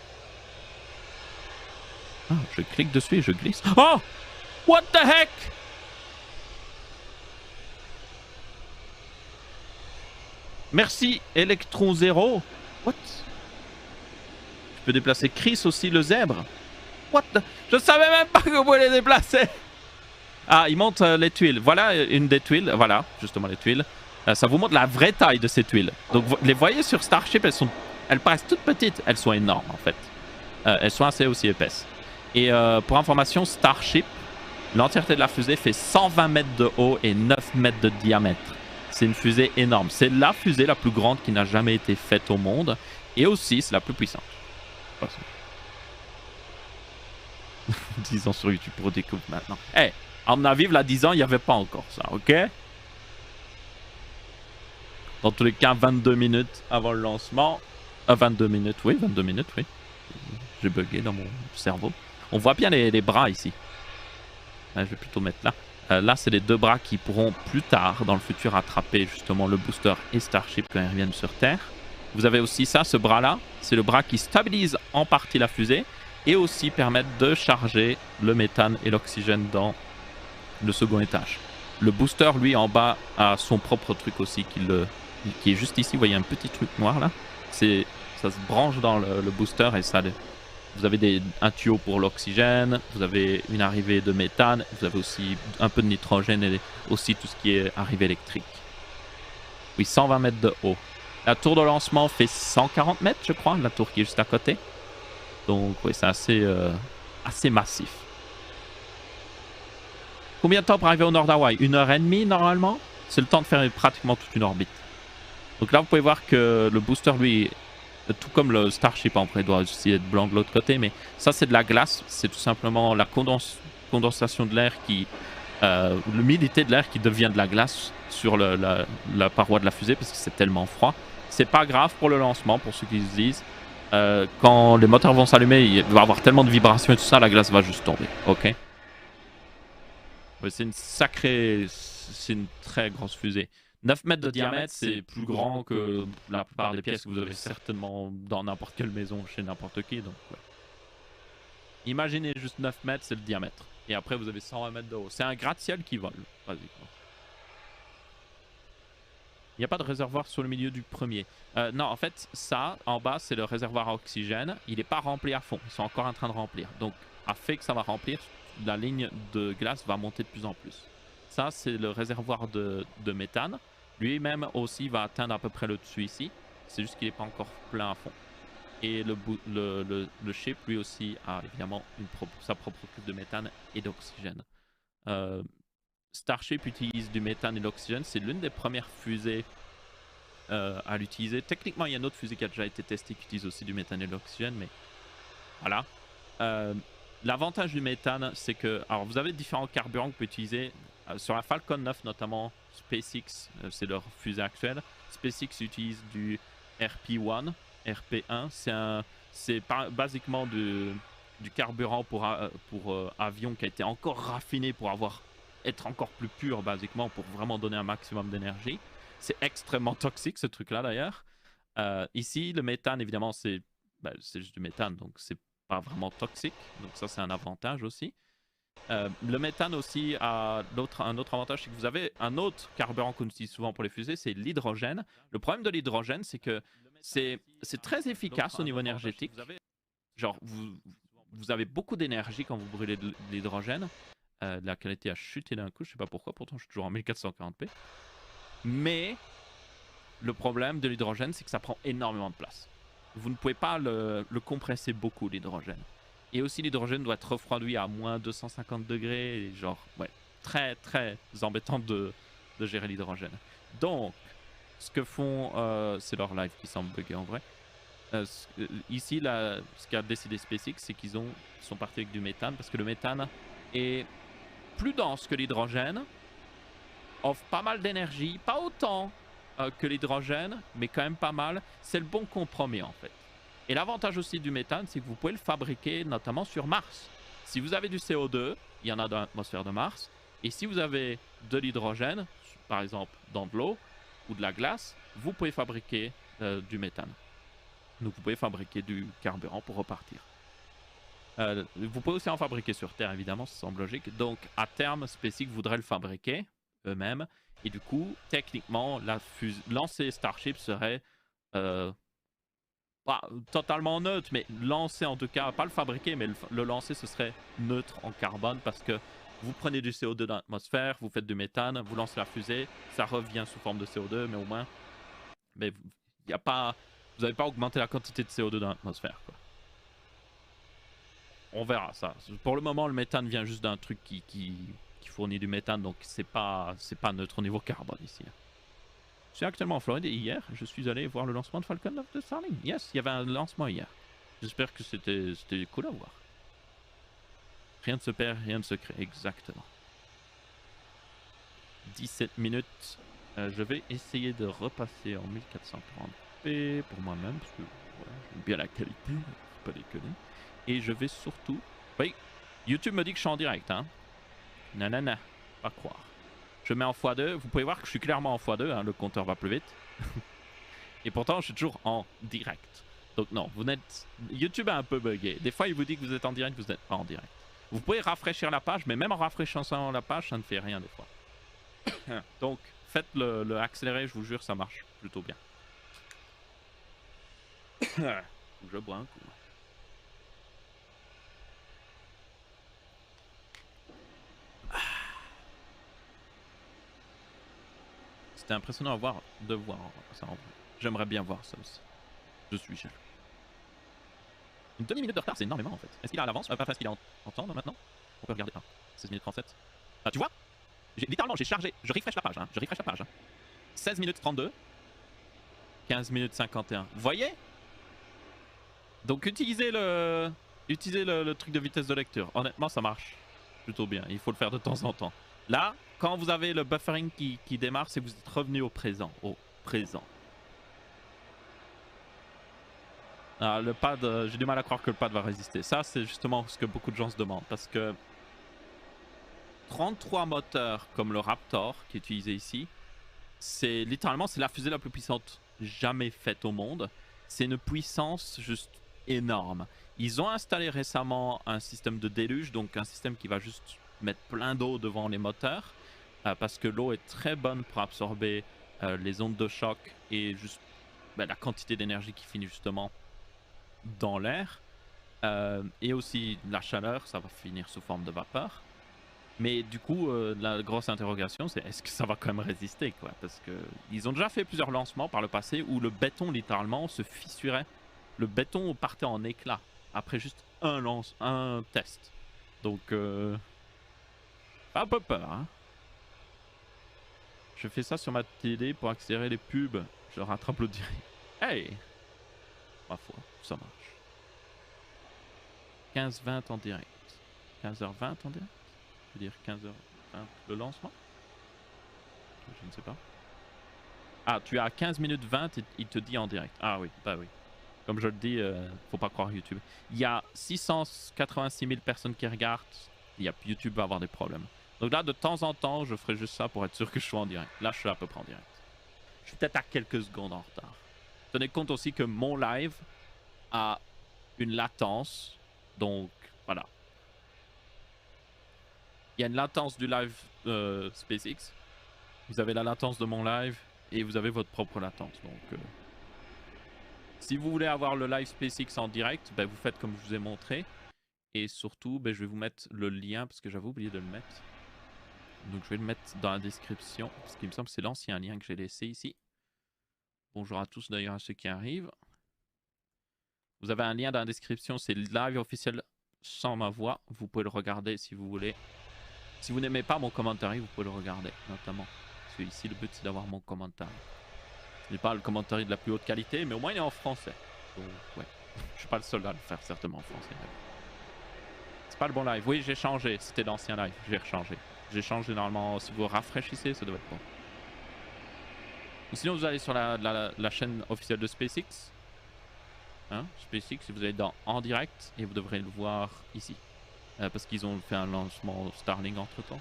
Ah, je clique dessus et je glisse. Oh! What the heck? Merci, Electron Zero. What? Je peux déplacer Chris aussi, le zèbre. What the... Je savais même pas que vous pouvez les déplacer. Ah, il monte les tuiles. Voilà une des tuiles. Voilà, justement les tuiles. Ça vous montre la vraie taille de ces tuiles. Donc, vous les voyez sur Starship, elles paraissent toutes petites. Elles sont énormes, en fait. Elles sont assez aussi épaisses. Et pour information, Starship, l'entièreté de la fusée fait 120 mètres de haut et 9 mètres de diamètre. C'est une fusée énorme. C'est la fusée la plus grande qui n'a jamais été faite au monde. Et aussi, c'est la plus puissante. 10 ans sur YouTube pour découvrir maintenant. Eh, à mon avis, là, 10 ans, il n'y avait pas encore ça, ok? Dans tous les cas, 22 minutes avant le lancement. 22 minutes, oui. J'ai bugué dans mon cerveau. On voit bien les bras ici. Je vais plutôt mettre là. Là, c'est les deux bras qui pourront plus tard, dans le futur, attraper justement le booster et Starship quand ils reviennent sur Terre. Vous avez aussi ça, ce bras-là. C'est le bras qui stabilise en partie la fusée et aussi permettre de charger le méthane et l'oxygène dans le second étage. Le booster, lui, en bas, a son propre truc aussi qui est juste ici. Vous voyez un petit truc noir là. Ça se branche dans le booster et ça... Vous avez un tuyau pour l'oxygène, vous avez une arrivée de méthane, vous avez aussi un peu de nitrogène et aussi tout ce qui est arrivée électrique. Oui, 120 mètres de haut. La tour de lancement fait 140 mètres, je crois, la tour qui est juste à côté. Donc oui, c'est assez massif. Combien de temps pour arriver au nord d'Hawaï? 1h30 normalement. C'est le temps de faire pratiquement toute une orbite. Donc là, vous pouvez voir que le booster, lui... Tout comme le Starship, en vrai, doit aussi être blanc de l'autre côté, mais ça c'est de la glace, c'est tout simplement la condensation de l'air qui... l'humidité de l'air qui devient de la glace sur la paroi de la fusée parce que c'est tellement froid. C'est pas grave pour le lancement, pour ceux qui se disent. Quand les moteurs vont s'allumer, il va y avoir tellement de vibrations et tout ça, la glace va juste tomber, ok? Ouais, c'est une très grosse fusée. 9 mètres de diamètre, c'est plus grand que la plupart des pièces que vous avez certainement dans n'importe quelle maison, chez n'importe qui. Donc, ouais. Imaginez juste 9 mètres, c'est le diamètre. Et après, vous avez 120 mètres de haut. C'est un gratte-ciel qui vole, pratiquement. Il n'y a pas de réservoir sur le milieu du premier. Non, en fait, ça, en bas, c'est le réservoir à oxygène. Il n'est pas rempli à fond. Ils sont encore en train de remplir. Donc, à fait que ça va remplir, la ligne de glace va monter de plus en plus. Ça, c'est le réservoir de méthane. Lui-même aussi va atteindre à peu près le dessus ici. C'est juste qu'il n'est pas encore plein à fond. Et le ship, lui aussi, a évidemment sa propre coupe de méthane et d'oxygène. Starship utilise du méthane et de l'oxygène. C'est l'une des premières fusées à l'utiliser. Techniquement, il y a une autre fusée qui a déjà été testée qui utilise aussi du méthane et de l'oxygène. Mais voilà. L'avantage du méthane, c'est que... Alors, vous avez différents carburants que vous pouvez utiliser. Sur la Falcon 9 notamment, SpaceX, c'est leur fusée actuelle. SpaceX utilise du RP1. C'est basiquement du carburant pour avion qui a été encore raffiné pour être encore plus pur basiquement pour vraiment donner un maximum d'énergie. C'est extrêmement toxique ce truc-là d'ailleurs. Ici, le méthane évidemment c'est juste du méthane donc c'est pas vraiment toxique. Donc ça c'est un avantage aussi. Le méthane aussi a un autre avantage, c'est que vous avez un autre carburant qu'on utilise souvent pour les fusées, c'est l'hydrogène. Le problème de l'hydrogène, c'est que c'est très efficace au niveau énergétique. Genre, vous avez beaucoup d'énergie quand vous brûlez de l'hydrogène. La qualité a chuté d'un coup, je sais pas pourquoi, pourtant je suis toujours en 1440p. Mais le problème de l'hydrogène, c'est que ça prend énormément de place. Vous ne pouvez pas le compresser beaucoup, l'hydrogène. Et aussi, l'hydrogène doit être refroidi à moins 250 degrés. Et genre, ouais, très, très embêtant de gérer l'hydrogène. Donc, ce que font... c'est leur live qui semble bugger en vrai. Ici, ce qu'a décidé SpaceX, c'est qu'ils sont partis avec du méthane. Parce que le méthane est plus dense que l'hydrogène. Offre pas mal d'énergie. Pas autant que l'hydrogène, mais quand même pas mal. C'est le bon compromis, en fait. Et l'avantage aussi du méthane, c'est que vous pouvez le fabriquer notamment sur Mars. Si vous avez du CO2, il y en a dans l'atmosphère de Mars. Et si vous avez de l'hydrogène, par exemple dans de l'eau ou de la glace, vous pouvez fabriquer du méthane. Donc vous pouvez fabriquer du carburant pour repartir. Vous pouvez aussi en fabriquer sur Terre, évidemment, ça semble logique. Donc à terme, SpaceX voudrait le fabriquer eux-mêmes. Et du coup, techniquement, lancer Starship serait... pas totalement neutre, mais lancer en tout cas, pas le fabriquer, mais le lancer, ce serait neutre en carbone parce que vous prenez du CO2 dans l'atmosphère, vous faites du méthane, vous lancez la fusée, ça revient sous forme de CO2, mais au moins, vous n'avez pas augmenté la quantité de CO2 dans l'atmosphère. On verra ça. Pour le moment, le méthane vient juste d'un truc qui fournit du méthane, donc c'est pas neutre au niveau carbone ici. Je suis actuellement en Floride et hier, je suis allé voir le lancement de Falcon 9 de Starlink. Yes, il y avait un lancement hier. J'espère que c'était cool à voir. Rien ne se perd, rien ne se crée. Exactement. 17 minutes. Je vais essayer de repasser en 1440p pour moi-même, parce que voilà, j'aime bien la qualité, faut pas déconner. Et je vais surtout... Oui, YouTube me dit que je suis en direct, hein. Nanana, pas croire. Je mets en x2, vous pouvez voir que je suis clairement en x2, hein, le compteur va plus vite. Et pourtant, je suis toujours en direct. Donc non, vous n'êtes... YouTube est un peu bugué. Des fois, il vous dit que vous êtes en direct, vous n'êtes pas en direct. Vous pouvez rafraîchir la page, mais même en rafraîchissant la page, ça ne fait rien des fois. Donc, faites le accéléré, je vous jure, ça marche plutôt bien. Je bois un coup. C'était impressionnant de voir ça en vrai. J'aimerais bien voir ça aussi. Je suis jaloux. Une demi-minute de retard, c'est énormément en fait. Est-ce qu'il a à l'avance? Est-ce qu'il est en temps maintenant? On peut regarder. Ah, 16 minutes 37. Ah, tu vois? Littéralement, j'ai chargé. Je refresh la page. Hein. Je refresh la page. Hein. 16 minutes 32. 15 minutes 51. Vous voyez? Donc utilisez le truc de vitesse de lecture. Honnêtement, ça marche plutôt bien. Il faut le faire de temps en temps. Là, quand vous avez le buffering qui démarre, c'est que vous êtes revenu au présent. Au présent. Ah, le pad, j'ai du mal à croire que le pad va résister. Ça, c'est justement ce que beaucoup de gens se demandent. Parce que 33 moteurs comme le Raptor qui est utilisé ici, c'est littéralement la fusée la plus puissante jamais faite au monde. C'est une puissance juste énorme. Ils ont installé récemment un système de déluge, donc un système qui va juste mettre plein d'eau devant les moteurs, parce que l'eau est très bonne pour absorber les ondes de choc et juste la quantité d'énergie qui finit justement dans l'air, et aussi la chaleur, ça va finir sous forme de vapeur. Mais du coup, la grosse interrogation, c'est est-ce que ça va quand même résister, quoi? Parce que ils ont déjà fait plusieurs lancements par le passé où le béton littéralement se fissurait. Le béton partait en éclats après juste un test. Donc, un peu peur, hein. Je fais ça sur ma télé pour accélérer les pubs. Je rattrape le direct. Hey! Ma foi, ça marche. 15h20 en direct. 15h20 en direct? Je veux dire 15h20 le lancement? Je ne sais pas. Ah, tu as 15 minutes 20 et il te dit en direct. Ah oui, bah oui. Comme je le dis, faut pas croire YouTube. Il y a 686 000 personnes qui regardent. YouTube va avoir des problèmes. Donc là, de temps en temps, je ferai juste ça pour être sûr que je sois en direct. Là, je suis à peu près en direct. Je suis peut-être à quelques secondes en retard. Tenez compte aussi que mon live a une latence. Donc, voilà. Il y a une latence du live SpaceX. Vous avez la latence de mon live et vous avez votre propre latence. Donc, si vous voulez avoir le live SpaceX en direct, vous faites comme je vous ai montré. Et surtout, je vais vous mettre le lien parce que j'avais oublié de le mettre. Donc, je vais le mettre dans la description parce qu'il me semble que c'est l'ancien lien que j'ai laissé ici. Bonjour à tous d'ailleurs à ceux qui arrivent. Vous avez un lien dans la description, c'est le live officiel sans ma voix. Vous pouvez le regarder si vous voulez. Si vous n'aimez pas mon commentaire, vous pouvez le regarder notamment. Parce que ici, le but c'est d'avoir mon commentaire. Ce n'est pas le commentaire de la plus haute qualité, mais au moins il est en français. Donc, ouais. Je suis pas le seul à le faire certainement en français. C'est pas le bon live. Oui, j'ai changé. C'était l'ancien live. J'ai rechangé. J'ai changé normalement. Si vous rafraîchissez, ça doit être bon. Ou sinon, vous allez sur la chaîne officielle de SpaceX. Hein, SpaceX, vous allez dans en direct et vous devrez le voir ici. Parce qu'ils ont fait un lancement Starlink entre temps.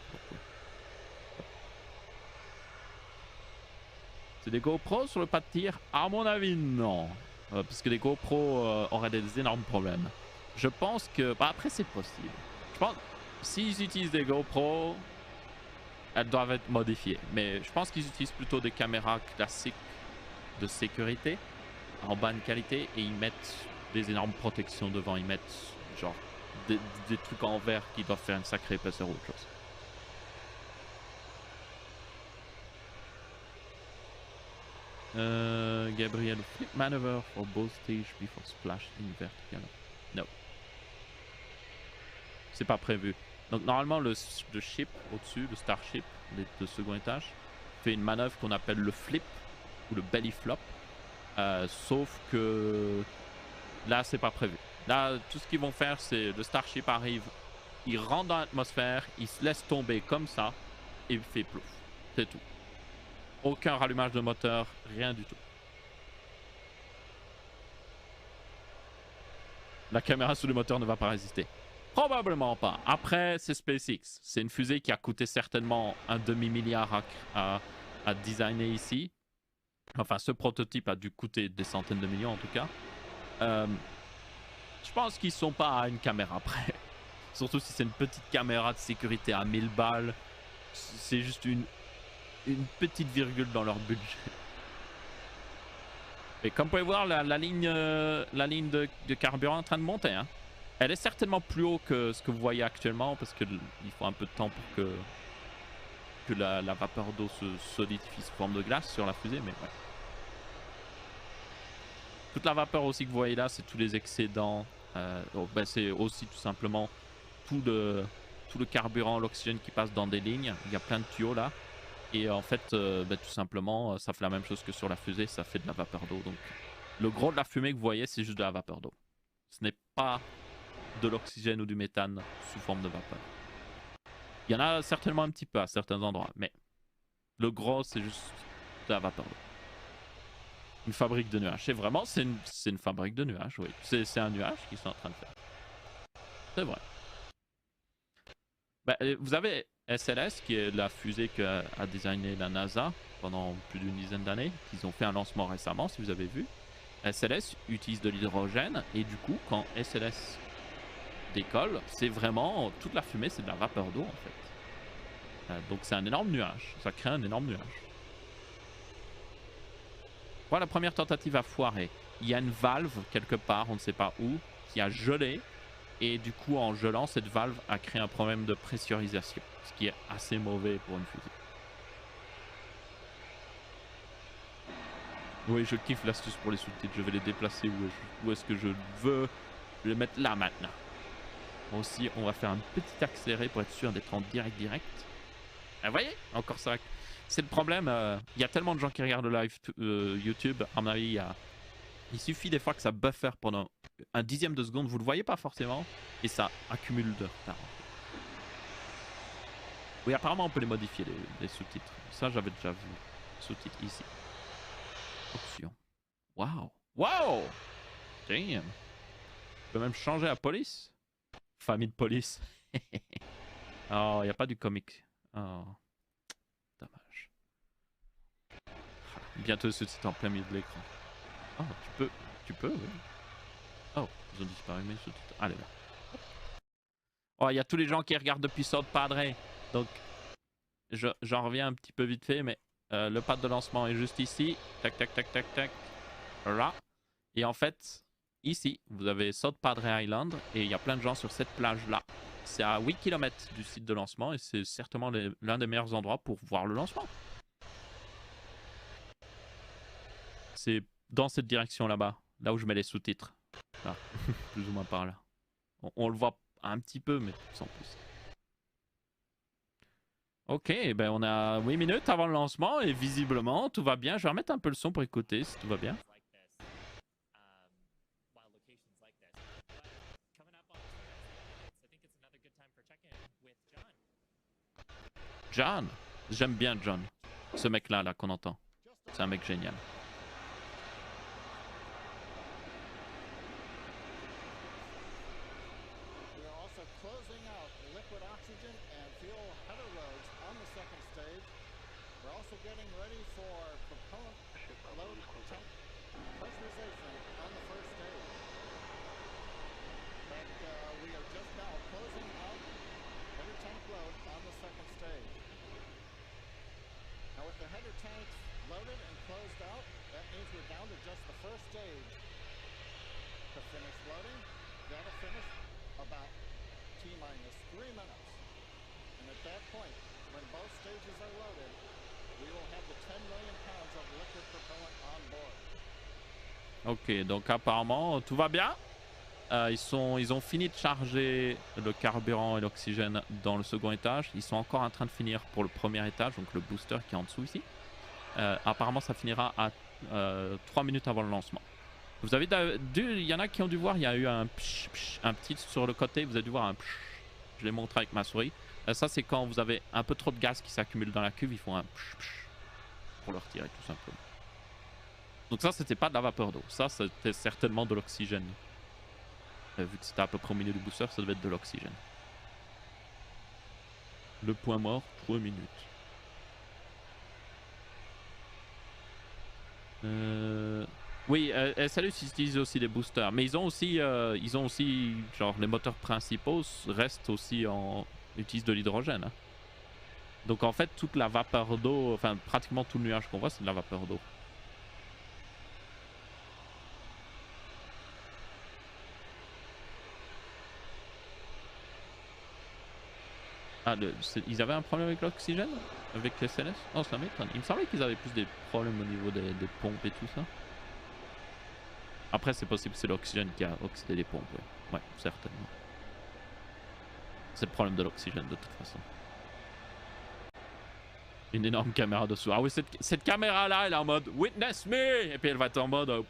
C'est des GoPro sur le pas de tir? À mon avis, non. Parce que les GoPro auraient des énormes problèmes. Je pense que... après, c'est possible. Je pense s'ils utilisent des GoPro, elles doivent être modifiées. Mais je pense qu'ils utilisent plutôt des caméras classiques de sécurité en bonne qualité et ils mettent des énormes protections devant. Ils mettent genre des trucs en verre qui doivent faire une sacrée épaisseur ou autre chose. Gabriel, flip maneuver for both stage before splash in vertical. No. C'est pas prévu. Donc normalement le ship au-dessus, le Starship de second étage, fait une manœuvre qu'on appelle le flip ou le belly flop. Sauf que là c'est pas prévu. Là tout ce qu'ils vont faire c'est le Starship arrive il rentre dans l'atmosphère, il se laisse tomber comme ça et il fait plouf. C'est tout. Aucun rallumage de moteur, rien du tout. La caméra sous le moteur ne va pas résister. Probablement pas. Après, c'est SpaceX. C'est une fusée qui a coûté certainement un demi-milliard à designer ici. Enfin, ce prototype a dû coûter des centaines de millions en tout cas. Je pense qu'ils sont pas à une caméra près. Surtout si c'est une petite caméra de sécurité à 1000 balles. C'est juste une petite virgule dans leur budget. Et comme vous pouvez voir, la ligne de carburant est en train de monter. Hein. Elle est certainement plus haut que ce que vous voyez actuellement parce qu'il faut un peu de temps pour que la vapeur d'eau se solidifie sous forme de glace sur la fusée. Mais ouais. Toute la vapeur aussi que vous voyez là, c'est tous les excédents. C'est aussi tout simplement tout le carburant, l'oxygène qui passe dans des lignes. Il y a plein de tuyaux là. Et en fait, tout simplement, ça fait la même chose que sur la fusée, ça fait de la vapeur d'eau. Donc, le gros de la fumée que vous voyez, c'est juste de la vapeur d'eau. Ce n'est pas de l'oxygène ou du méthane sous forme de vapeur. Il y en a certainement un petit peu à certains endroits, mais le gros, c'est juste de la vapeur d'eau. Une fabrique de nuages. C'est vraiment, c'est une fabrique de nuages, oui. C'est un nuage qu'ils sont en train de faire. C'est vrai. Vous avez SLS, qui est la fusée qu'a designé la NASA pendant plus d'une dizaine d'années. Ils ont fait un lancement récemment, si vous avez vu. SLS utilise de l'hydrogène et du coup, quand SLS décolle, c'est vraiment toute la fumée, c'est de la vapeur d'eau en fait. Donc c'est un énorme nuage. Ça crée un énorme nuage. Voilà, la première tentative a foiré. Il y a une valve quelque part, on ne sait pas où, qui a gelé. Et du coup, en gelant, cette valve a créé un problème de pressurisation. Ce qui est assez mauvais pour une fusée. Oui, je kiffe l'astuce pour les sous-titres. Je vais les déplacer où est-ce que je veux. Je vais les mettre là maintenant. Aussi, on va faire un petit accéléré pour être sûr d'être en direct. Vous voyez, encore ça. C'est le problème. Il y a tellement de gens qui regardent le live YouTube. À mon avis, il suffit des fois que ça buffer pendant un dixième de seconde. Vous le voyez pas forcément. Et ça accumule de retard. Oui, apparemment, on peut les modifier, les sous-titres. Ça, j'avais déjà vu. Sous-titres ici. Option. Waouh. Waouh. Damn. Je peux même changer la police. Famille de police. Oh, il n'y a pas du comic. Oh. Dommage. Bientôt ce titre en plein milieu de l'écran. Oh, tu peux, oui. Oh, ils ont disparu mes sous-titres. Allez là. Oh, il y a tous les gens qui regardent depuis South Padre. Donc, j'en reviens un petit peu vite fait, mais le pad de lancement est juste ici. Tac, tac, tac, tac, tac. Là. Et en fait, ici, vous avez South Padre Island et il y a plein de gens sur cette plage-là. C'est à 8 km du site de lancement et c'est certainement l'un des meilleurs endroits pour voir le lancement. C'est dans cette direction là-bas, là où je mets les sous-titres. Là, plus ou moins par là. On le voit un petit peu, mais sans plus. Ok, ben on a 8 minutes avant le lancement et visiblement tout va bien. Je vais remettre un peu le son pour écouter si tout va bien. John, j'aime bien John. Ce mec-là qu'on entend. C'est un mec génial. Ok, donc apparemment tout va bien. Ils ont fini de charger le carburant et l'oxygène dans le second étage. Ils sont encore en train de finir pour le premier étage, donc le booster qui est en dessous ici. Apparemment ça finira à 3 minutes avant le lancement. Vous avez il y en a qui ont dû voir, il y a eu un petit sur le côté, vous avez dû voir un Je l'ai montré avec ma souris. Ça, c'est quand vous avez un peu trop de gaz qui s'accumule dans la cuve, ils font un psh, psh pour le retirer tout simplement. Donc ça, c'était pas de la vapeur d'eau. Ça, c'était certainement de l'oxygène. Vu que c'était à peu près au milieu du booster, ça devait être de l'oxygène. Le point mort, 3 minutes. Oui, SLS utilise aussi des boosters, mais ils ont aussi genre les moteurs principaux restent aussi utilisent de l'hydrogène. Hein. Donc en fait, toute la vapeur d'eau, enfin pratiquement tout le nuage qu'on voit, c'est de la vapeur d'eau. Ah, ils avaient un problème avec l'oxygène? Avec les CLS? Oh, ça m'étonne. Il me semblait qu'ils avaient plus des problèmes au niveau des pompes et tout ça. Après, c'est possible que c'est l'oxygène qui a oxydé les pompes. Ouais, certainement. C'est le problème de l'oxygène de toute façon. Une énorme caméra dessous. Ah oui, cette caméra-là, elle est en mode « Witness me !» Et puis elle va être en mode...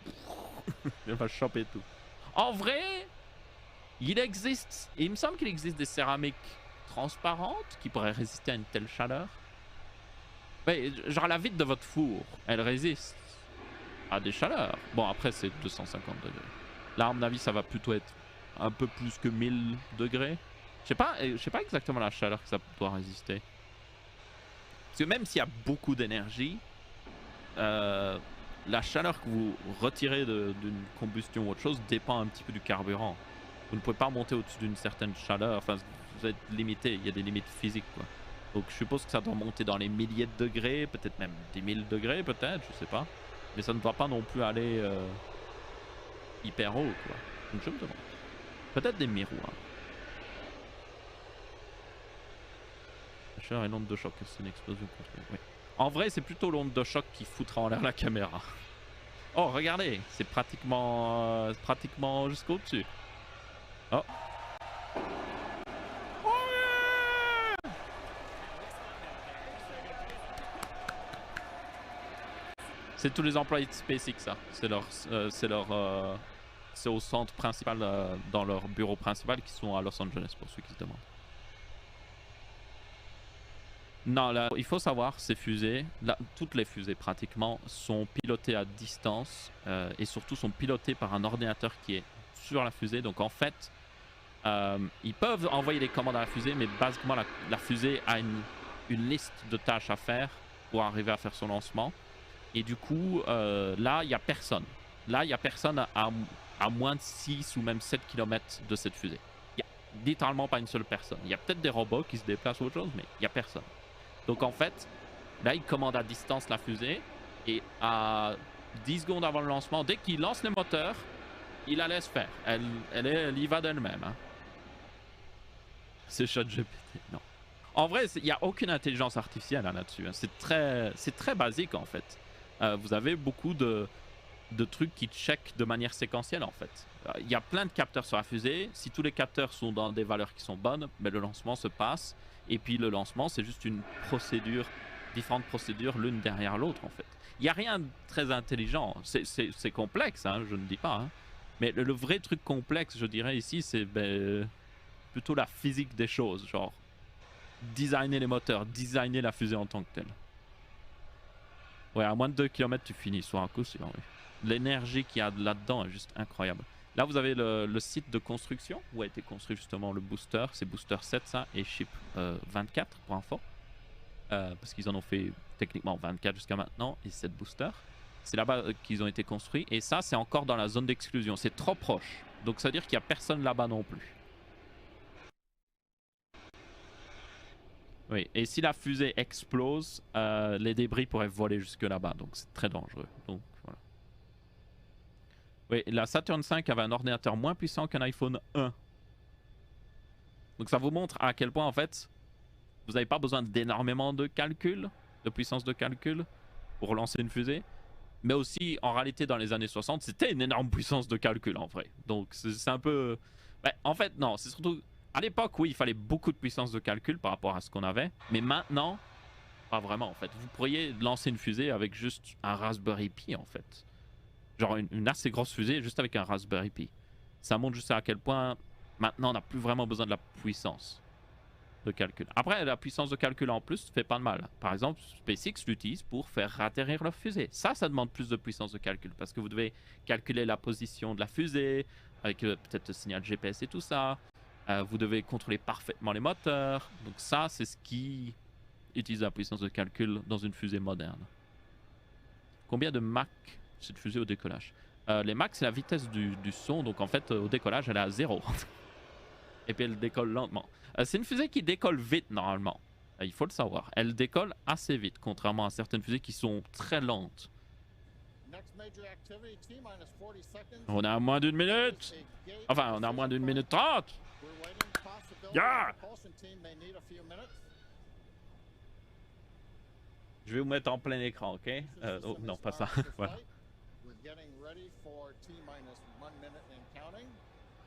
elle va choper tout. En vrai, il me semble qu'il existe des céramiques transparentes qui pourraient résister à une telle chaleur. Mais genre la vitre de votre four, elle résiste à des chaleurs. Bon, après, c'est 250 degrés. Là, à mon avis, ça va plutôt être un peu plus que 1000 degrés. Je sais pas exactement la chaleur que ça doit résister. Parce que même s'il y a beaucoup d'énergie, la chaleur que vous retirez d'une combustion ou autre chose dépend un petit peu du carburant. Vous ne pouvez pas monter au-dessus d'une certaine chaleur. Enfin, vous êtes limité. Il y a des limites physiques, quoi. Donc, je suppose que ça doit monter dans les milliers de degrés, peut-être même des 1000 degrés, peut-être, je sais pas. Mais ça ne doit pas non plus aller hyper haut, quoi. Donc, je me demande. Peut-être des miroirs. La chaleur et l'onde de choc, c'est une explosion contrôlée. Oui. En vrai, c'est plutôt l'onde de choc qui foutra en l'air la caméra. Oh, regardez, c'est pratiquement jusqu'au-dessus. Oh. C'est tous les employés de SpaceX, ça. C'est au centre principal, dans leur bureau principal, qui sont à Los Angeles, pour ceux qui se demandent. Non, là, il faut savoir, ces fusées, là, toutes les fusées pratiquement, sont pilotées à distance et surtout sont pilotées par un ordinateur qui est sur la fusée. Donc en fait, ils peuvent envoyer des commandes à la fusée, mais basiquement la fusée a une liste de tâches à faire pour arriver à faire son lancement. Et du coup, là, il n'y a personne. Là, il n'y a personne à moins de 6 ou même 7 km de cette fusée. Il n'y a littéralement pas une seule personne. Il y a peut-être des robots qui se déplacent ou autre chose, mais il n'y a personne. Donc en fait, là, il commande à distance la fusée. Et à 10 secondes avant le lancement, dès qu'il lance les moteurs, il la laisse faire. Elle y va d'elle-même. Hein. C'est ChatGPT, non. En vrai, il n'y a aucune intelligence artificielle là-dessus. Hein. C'est très basique en fait. Vous avez beaucoup de trucs qui checkent de manière séquentielle en fait. Il y a plein de capteurs sur la fusée. Si tous les capteurs sont dans des valeurs qui sont bonnes, ben, le lancement se passe. Et puis le lancement, c'est juste une procédure, différentes procédures l'une derrière l'autre en fait. Il n'y a rien de très intelligent. C'est complexe, hein, je ne dis pas. Hein. Mais le vrai truc complexe, je dirais ici, c'est plutôt la physique des choses. Genre, designer les moteurs, designer la fusée en tant que telle. Ouais, à moins de 2 km, tu finis sur un coup sûr. Oui. L'énergie qu'il y a là-dedans est juste incroyable. Là, vous avez le site de construction où a été construit justement le booster. C'est Booster 7, ça, et Ship 24 pour info. Parce qu'ils en ont fait techniquement 24 jusqu'à maintenant, et 7 boosters. C'est là-bas qu'ils ont été construits. Et ça, c'est encore dans la zone d'exclusion. C'est trop proche. Donc, ça veut dire qu'il n'y a personne là-bas non plus. Oui, et si la fusée explose, les débris pourraient voler jusque là-bas. Donc, c'est très dangereux. Donc, voilà. Oui, la Saturn V avait un ordinateur moins puissant qu'un iPhone 1. Donc, ça vous montre à quel point, en fait, vous n'avez pas besoin d'énormément de calcul, de puissance de calcul, pour lancer une fusée. Mais aussi, en réalité, dans les années 60, c'était une énorme puissance de calcul, en vrai. Donc, c'est un peu... Ben, en fait, non, c'est surtout... À l'époque, oui, il fallait beaucoup de puissance de calcul par rapport à ce qu'on avait. Mais maintenant, pas vraiment, en fait. Vous pourriez lancer une fusée avec juste un Raspberry Pi, en fait. Genre une assez grosse fusée juste avec un Raspberry Pi. Ça montre juste à quel point, maintenant, on n'a plus vraiment besoin de la puissance. de calcul. Après, la puissance de calcul en plus fait pas de mal. Par exemple, SpaceX l'utilise pour faire atterrir leur fusée. Ça demande plus de puissance de calcul parce que vous devez calculer la position de la fusée avec peut-être le signal GPS et tout ça. Vous devez contrôler parfaitement les moteurs. Donc ça, c'est ce qui utilise la puissance de calcul dans une fusée moderne. Combien de Mach cette fusée au décollage? Les Mach, c'est la vitesse du son. Donc en fait, au décollage, elle est à 0. Et puis elle décolle lentement. C'est une fusée qui décolle vite normalement. Il faut le savoir. Elle décolle assez vite, contrairement à certaines fusées qui sont très lentes. On a moins d'une minute. Enfin, on a moins d'une minute 30. Yeah! Je vais vous mettre en plein écran, ok? Oh, non, pas ça. Voilà.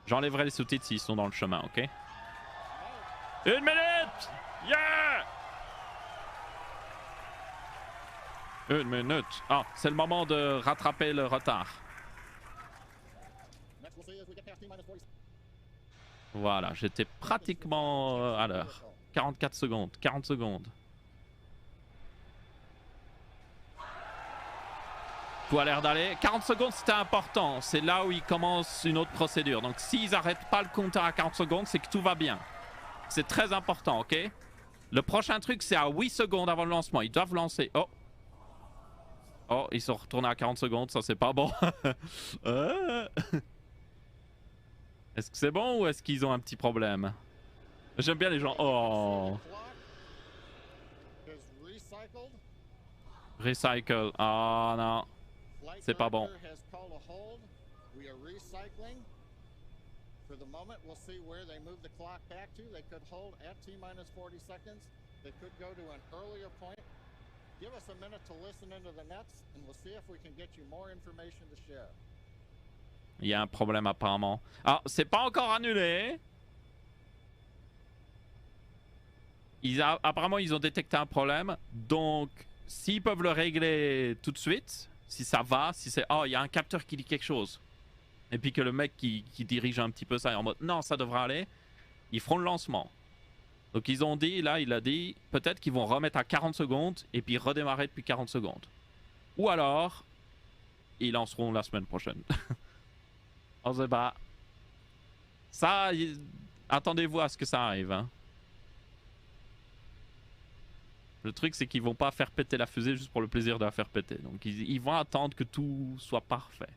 J'enlèverai les sous-titres s'ils sont dans le chemin, ok? 1 minute! Yeah! 1 minute. Ah, c'est le moment de rattraper le retard. Voilà, j'étais pratiquement à l'heure. 44 secondes, 40 secondes. Tout a l'air d'aller. 40 secondes, c'était important. C'est là où ils commencent une autre procédure. Donc, s'ils n'arrêtent pas le compteur à 40 secondes, c'est que tout va bien. C'est très important, ok? Le prochain truc, c'est à 8 secondes avant le lancement. Ils doivent lancer. Oh! Oh, ils sont retournés à 40 secondes. Ça, c'est pas bon. Est-ce que c'est bon ou est-ce qu'ils ont un petit problème? J'aime bien les gens. Oh! Recycle. Ah non. C'est pas bon. Il y a un problème apparemment. Alors, c'est pas encore annulé. Apparemment, ils ont détecté un problème. Donc, s'ils peuvent le régler tout de suite, si ça va, si c'est... Oh, il y a un capteur qui dit quelque chose. Et puis que le mec qui dirige un petit peu ça est en mode... Non, ça devrait aller. Ils feront le lancement. Donc, ils ont dit, là, il a dit... Peut-être qu'ils vont remettre à 40 secondes et puis redémarrer depuis 40 secondes. Ou alors, ils lanceront la semaine prochaine. On sait pas. Ça, attendez-vous à ce que ça arrive. Hein. Le truc, c'est qu'ils vont pas faire péter la fusée juste pour le plaisir de la faire péter. Donc, ils vont attendre que tout soit parfait.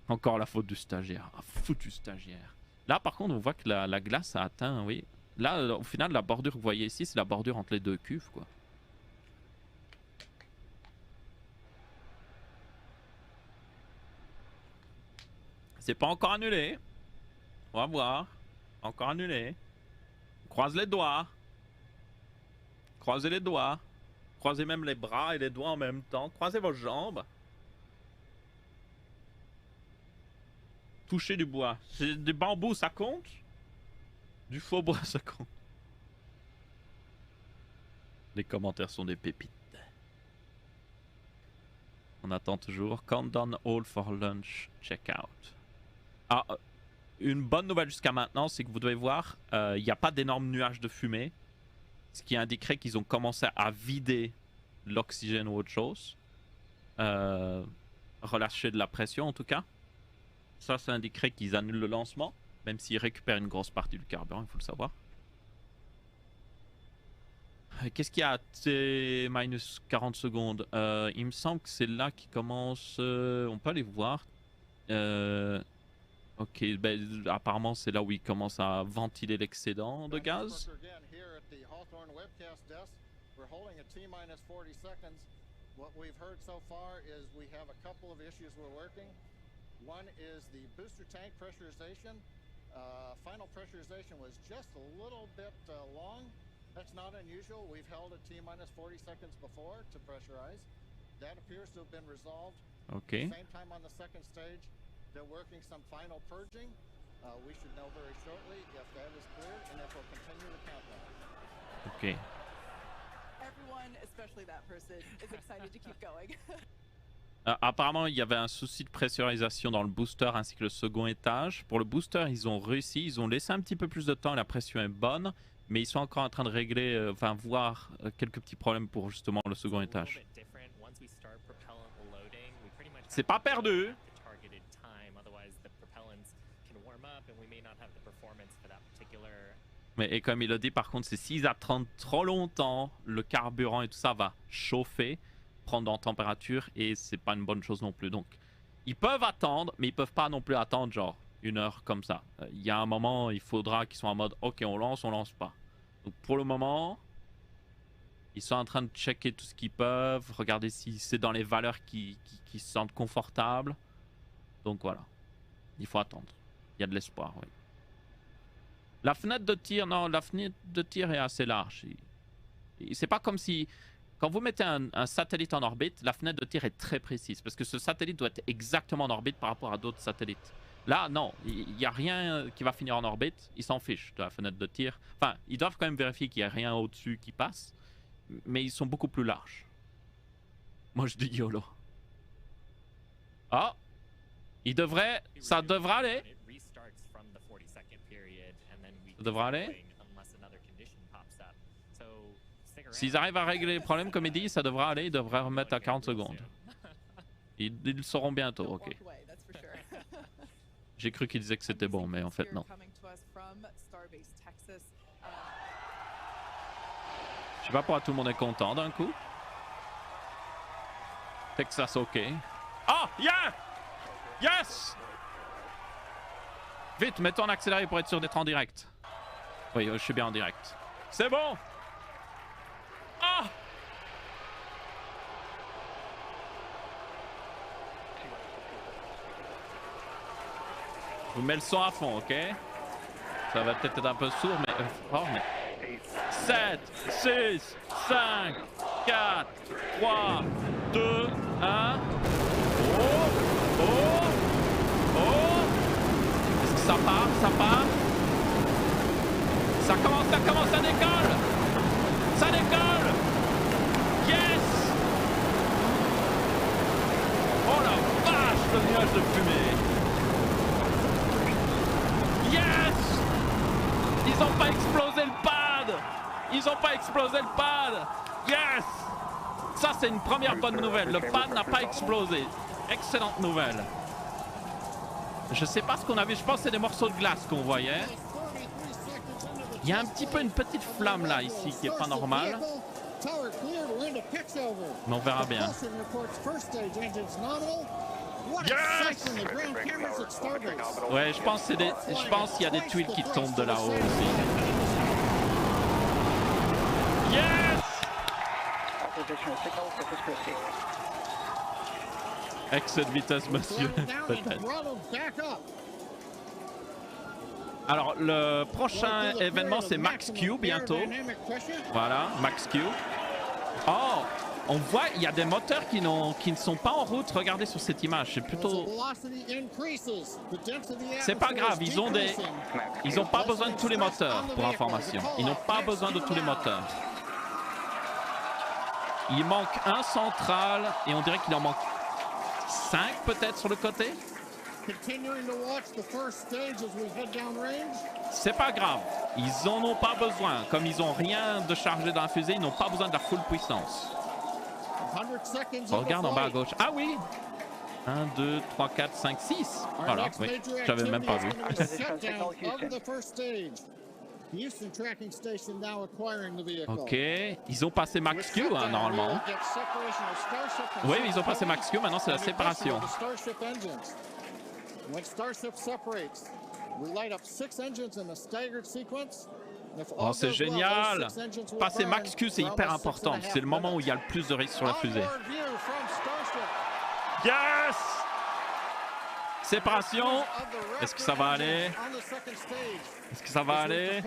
Encore la faute du stagiaire. Ah, foutu stagiaire. Là, par contre, on voit que la glace a atteint, oui. Là, au final, la bordure que vous voyez ici, c'est la bordure entre les deux cuves, quoi. C'est pas encore annulé. On va voir. Encore annulé. Croise les doigts. Croisez les doigts. Croisez même les bras et les doigts en même temps. Croisez vos jambes. Touchez du bois. C'est du bambou, ça compte? Du faux bois, ça compte. Les commentaires sont des pépites. On attend toujours. Countdown all for lunch. Check out. Ah, une bonne nouvelle jusqu'à maintenant, c'est que vous devez voir, il n'y a pas d'énormes nuages de fumée. Ce qui indiquerait qu'ils ont commencé à vider l'oxygène ou autre chose. Relâcher de la pression en tout cas. Ça indiquerait qu'ils annulent le lancement. Même s'ils récupèrent une grosse partie du carburant, il faut le savoir. Qu'est-ce qu'il y a à T minus 40 secondes? Il me semble que c'est là qu'ils commencent... on peut aller voir. Ok, ben, apparemment c'est là où ils commencent à ventiler l'excédent de gaz. One is the booster tank pressurization. Final pressurization was just a little bit long. That's not unusual. We've held at T-minus 40 seconds before to pressurize. That appears to have been resolved. Okay. Same time on the second stage, they're working some final purging. We should know very shortly if that is cleared and if we'll continue the countdown. Okay. Everyone, especially that person, is excited to keep going. Apparemment, il y avait un souci de pressurisation dans le booster ainsi que le second étage. Pour le booster, ils ont réussi. Ils ont laissé un petit peu plus de temps. La pression est bonne. Mais ils sont encore en train de régler, enfin voir quelques petits problèmes pour justement le second étage. C'est pas perdu. Mais et comme il a dit, par contre, c'est s'ils attendent trop longtemps, le carburant et tout ça va chauffer, prendre en température et c'est pas une bonne chose non plus. Donc, ils peuvent attendre, mais ils peuvent pas non plus attendre genre 1 heure comme ça. Il y a un moment, il faudra qu'ils soient en mode ok, on lance pas. Donc pour le moment, ils sont en train de checker tout ce qu'ils peuvent, regarder si c'est dans les valeurs qui se sentent confortables. Donc voilà, il faut attendre. Il y a de l'espoir, oui. La fenêtre de tir, non, la fenêtre de tir est assez large. C'est pas comme si, quand vous mettez un satellite en orbite, la fenêtre de tir est très précise. Parce que ce satellite doit être exactement en orbite par rapport à d'autres satellites. Là, non, il n'y a rien qui va finir en orbite. Ils s'en fichent de la fenêtre de tir. Enfin, ils doivent quand même vérifier qu'il n'y a rien au-dessus qui passe. Mais ils sont beaucoup plus larges. Moi, je dis YOLO. Ah, ça devrait aller. Ça devrait aller. S'ils arrivent à régler les problèmes, comme il dit, ça devrait aller. Ils devraient remettre à 40 secondes. Ils le sauront bientôt, ok. J'ai cru qu'il disait que c'était bon, mais en fait, non. Je sais pas pourquoi tout le monde est content d'un coup. Texas, ok. Ah, yeah! Yes! Vite, mets-toi en accéléré pour être sûr d'être en direct. Oui, je suis bien en direct. C'est bon! Ah! Je vous mets le son à fond, ok? Ça va peut-être être un peu sourd, mais... fort, mais... 7, 6, 5, 4, 3, 2, 1... Oh! Oh! Oh! Est-ce que ça part? Ça part? Ça commence, ça décolle! Ça décolle! Yes! Oh la vache, le nuage de fumée! Yes! Ils ont pas explosé le pad! Ils ont pas explosé le pad! Yes! Ça, c'est une première bonne nouvelle. Le pad n'a pas explosé. Excellente nouvelle. Je sais pas ce qu'on a vu. Je pense que c'est des morceaux de glace qu'on voyait. Il y a un petit peu une petite flamme là, ici, qui est pas normale. Mais on verra bien. Yes! Ouais, je pense qu'il y a des tuiles qui tombent de là-haut aussi. Yes! Excès de vitesse, monsieur. Peut-être. Alors, le prochain événement, c'est Max Q bientôt. Voilà, Max Q. Oh! On voit, il y a des moteurs qui ne sont pas en route. Regardez sur cette image, c'est plutôt... C'est pas grave, ils ont pas besoin de tous les moteurs, pour information. Ils n'ont pas besoin de tous les moteurs. Il manque un central, et on dirait qu'il en manque 5 peut-être sur le côté. C'est pas grave, ils en ont pas besoin. Comme ils n'ont rien de chargé dans la fusée, ils n'ont pas besoin de la full puissance. On regarde en bas à gauche. Ah oui! 1, 2, 3, 4, 5, 6. Voilà, oui. J'avais même pas vu. Ok. Ils ont passé Max Q, hein, normalement. Oui, ils ont passé Max Q. Maintenant, c'est la séparation. Oh, c'est génial! Passer Max Q, c'est hyper important. C'est le moment où il y a le plus de risques sur la fusée. Yes! Séparation. Est-ce que ça va aller? Est-ce que ça va aller?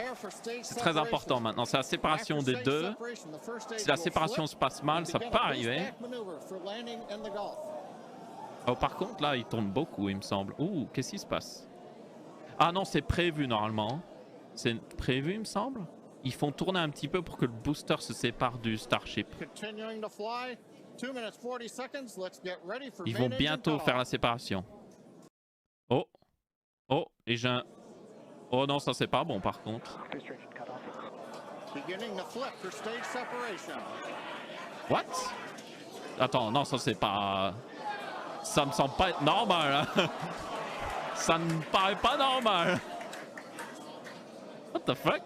C'est très important maintenant. C'est la séparation des deux. Si la séparation se passe mal, ça peut arriver. Oh, par contre, là, il tourne beaucoup, il me semble. Ouh, qu'est-ce qui se passe? Ah non, c'est prévu normalement. C'est prévu, il me semble. Ils font tourner un petit peu pour que le booster se sépare du Starship. Ils vont bientôt faire la séparation. Oh. Oh, et j'ai un... Oh non, ça c'est pas bon par contre. Beginning the flip for stage separation. What? Attends, non, ça c'est pas... Ça me semble pas être normal. Hein? Ça ne paraît pas normal. What the fuck?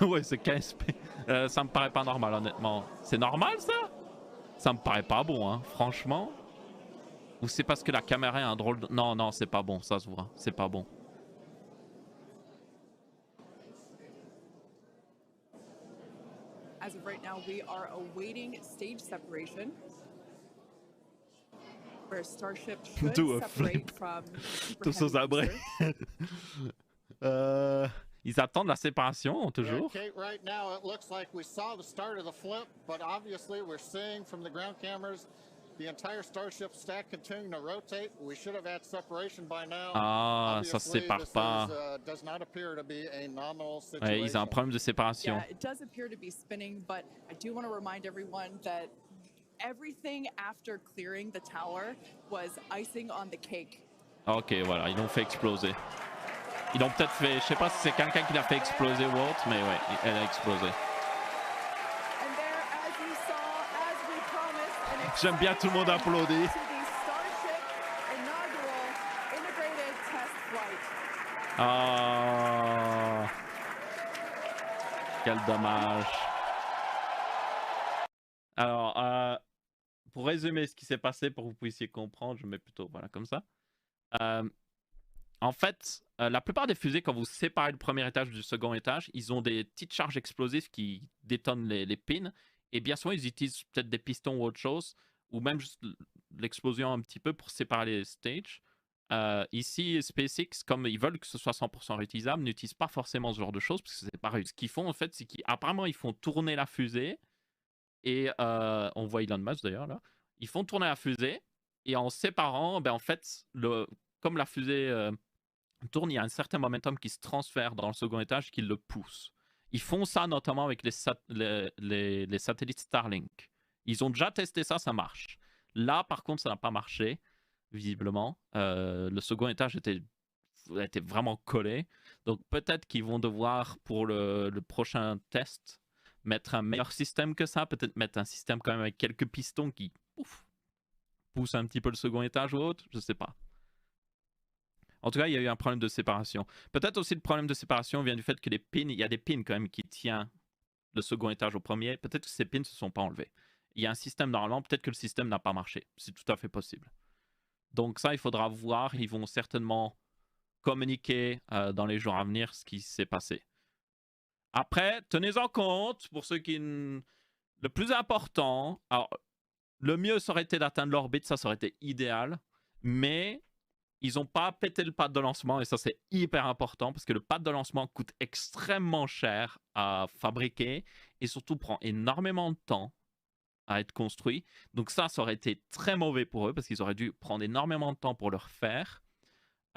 Ouais, c'est 15p. Ça me paraît pas normal, honnêtement. C'est normal, ça? Ça me paraît pas bon, hein, franchement. Ou c'est parce que la caméra est un drôle de... Non, non, c'est pas bon, ça se voit. C'est pas bon. As of right now, we are awaiting stage separation. Where Starship should separate from Tous aux abris. Ils attendent la séparation, toujours. Yeah, Kate, right now it looks like we saw the start of the flip, but obviously we're seeing from the ground cameras the entire Starship stack continuing to rotate. We should have had separation by now. Ah, ça se sépare pas. Does not appear to be a nominal situation. Ouais, ils ont un problème de séparation. Yeah, it does appear to be spinning, but I do want to remind everyone that everything after clearing the tower was icing on the cake. Ok, voilà, ils l'ont fait exploser. Ils l'ont peut-être fait, je sais pas si c'est quelqu'un qui l'a fait exploser ou autre, mais ouais, elle a explosé. J'aime bien tout le monde applaudit. Oh, quel dommage. Alors, pour résumer ce qui s'est passé, pour que vous puissiez comprendre, je mets plutôt voilà comme ça. En fait, la plupart des fusées, quand vous séparez le premier étage du second étage, ils ont des petites charges explosives qui détonnent les pins. Et bien souvent, ils utilisent peut-être des pistons ou autre chose, ou même juste l'explosion un petit peu pour séparer les stages. Ici, SpaceX, comme ils veulent que ce soit 100% réutilisable, n'utilisent pas forcément ce genre de choses, parce que c'est pas réussi. Ce qu'ils font, en fait, c'est qu'apparemment, ils font tourner la fusée. Et on voit Elon Musk, d'ailleurs, là. Ils font tourner la fusée, et en séparant, ben, en fait, comme la fusée tourne, il y a un certain momentum qui se transfère dans le second étage qui le pousse. Ils font ça notamment avec les satellites Starlink. Ils ont déjà testé ça, ça marche. Là, par contre, ça n'a pas marché, visiblement. Le second étage était vraiment collé. Donc peut-être qu'ils vont devoir, pour le prochain test, mettre un meilleur système que ça. Peut-être mettre un système quand même avec quelques pistons qui poussent un petit peu le second étage ou autre. Je ne sais pas. En tout cas, il y a eu un problème de séparation. Peut-être aussi le problème de séparation vient du fait que les pins, il y a des pins quand même qui tiennent le second étage au premier. Peut-être que ces pins ne se sont pas enlevés. Il y a un système normalement, peut-être que le système n'a pas marché. C'est tout à fait possible. Donc ça, il faudra voir. Ils vont certainement communiquer dans les jours à venir ce qui s'est passé. Après, tenez-en compte, pour ceux qui... Le plus important, alors, le mieux ça aurait été d'atteindre l'orbite, ça aurait été idéal, mais... Ils n'ont pas pété le pad de lancement et ça c'est hyper important parce que le pad de lancement coûte extrêmement cher à fabriquer et surtout prend énormément de temps à être construit. Donc ça aurait été très mauvais pour eux parce qu'ils auraient dû prendre énormément de temps pour le refaire.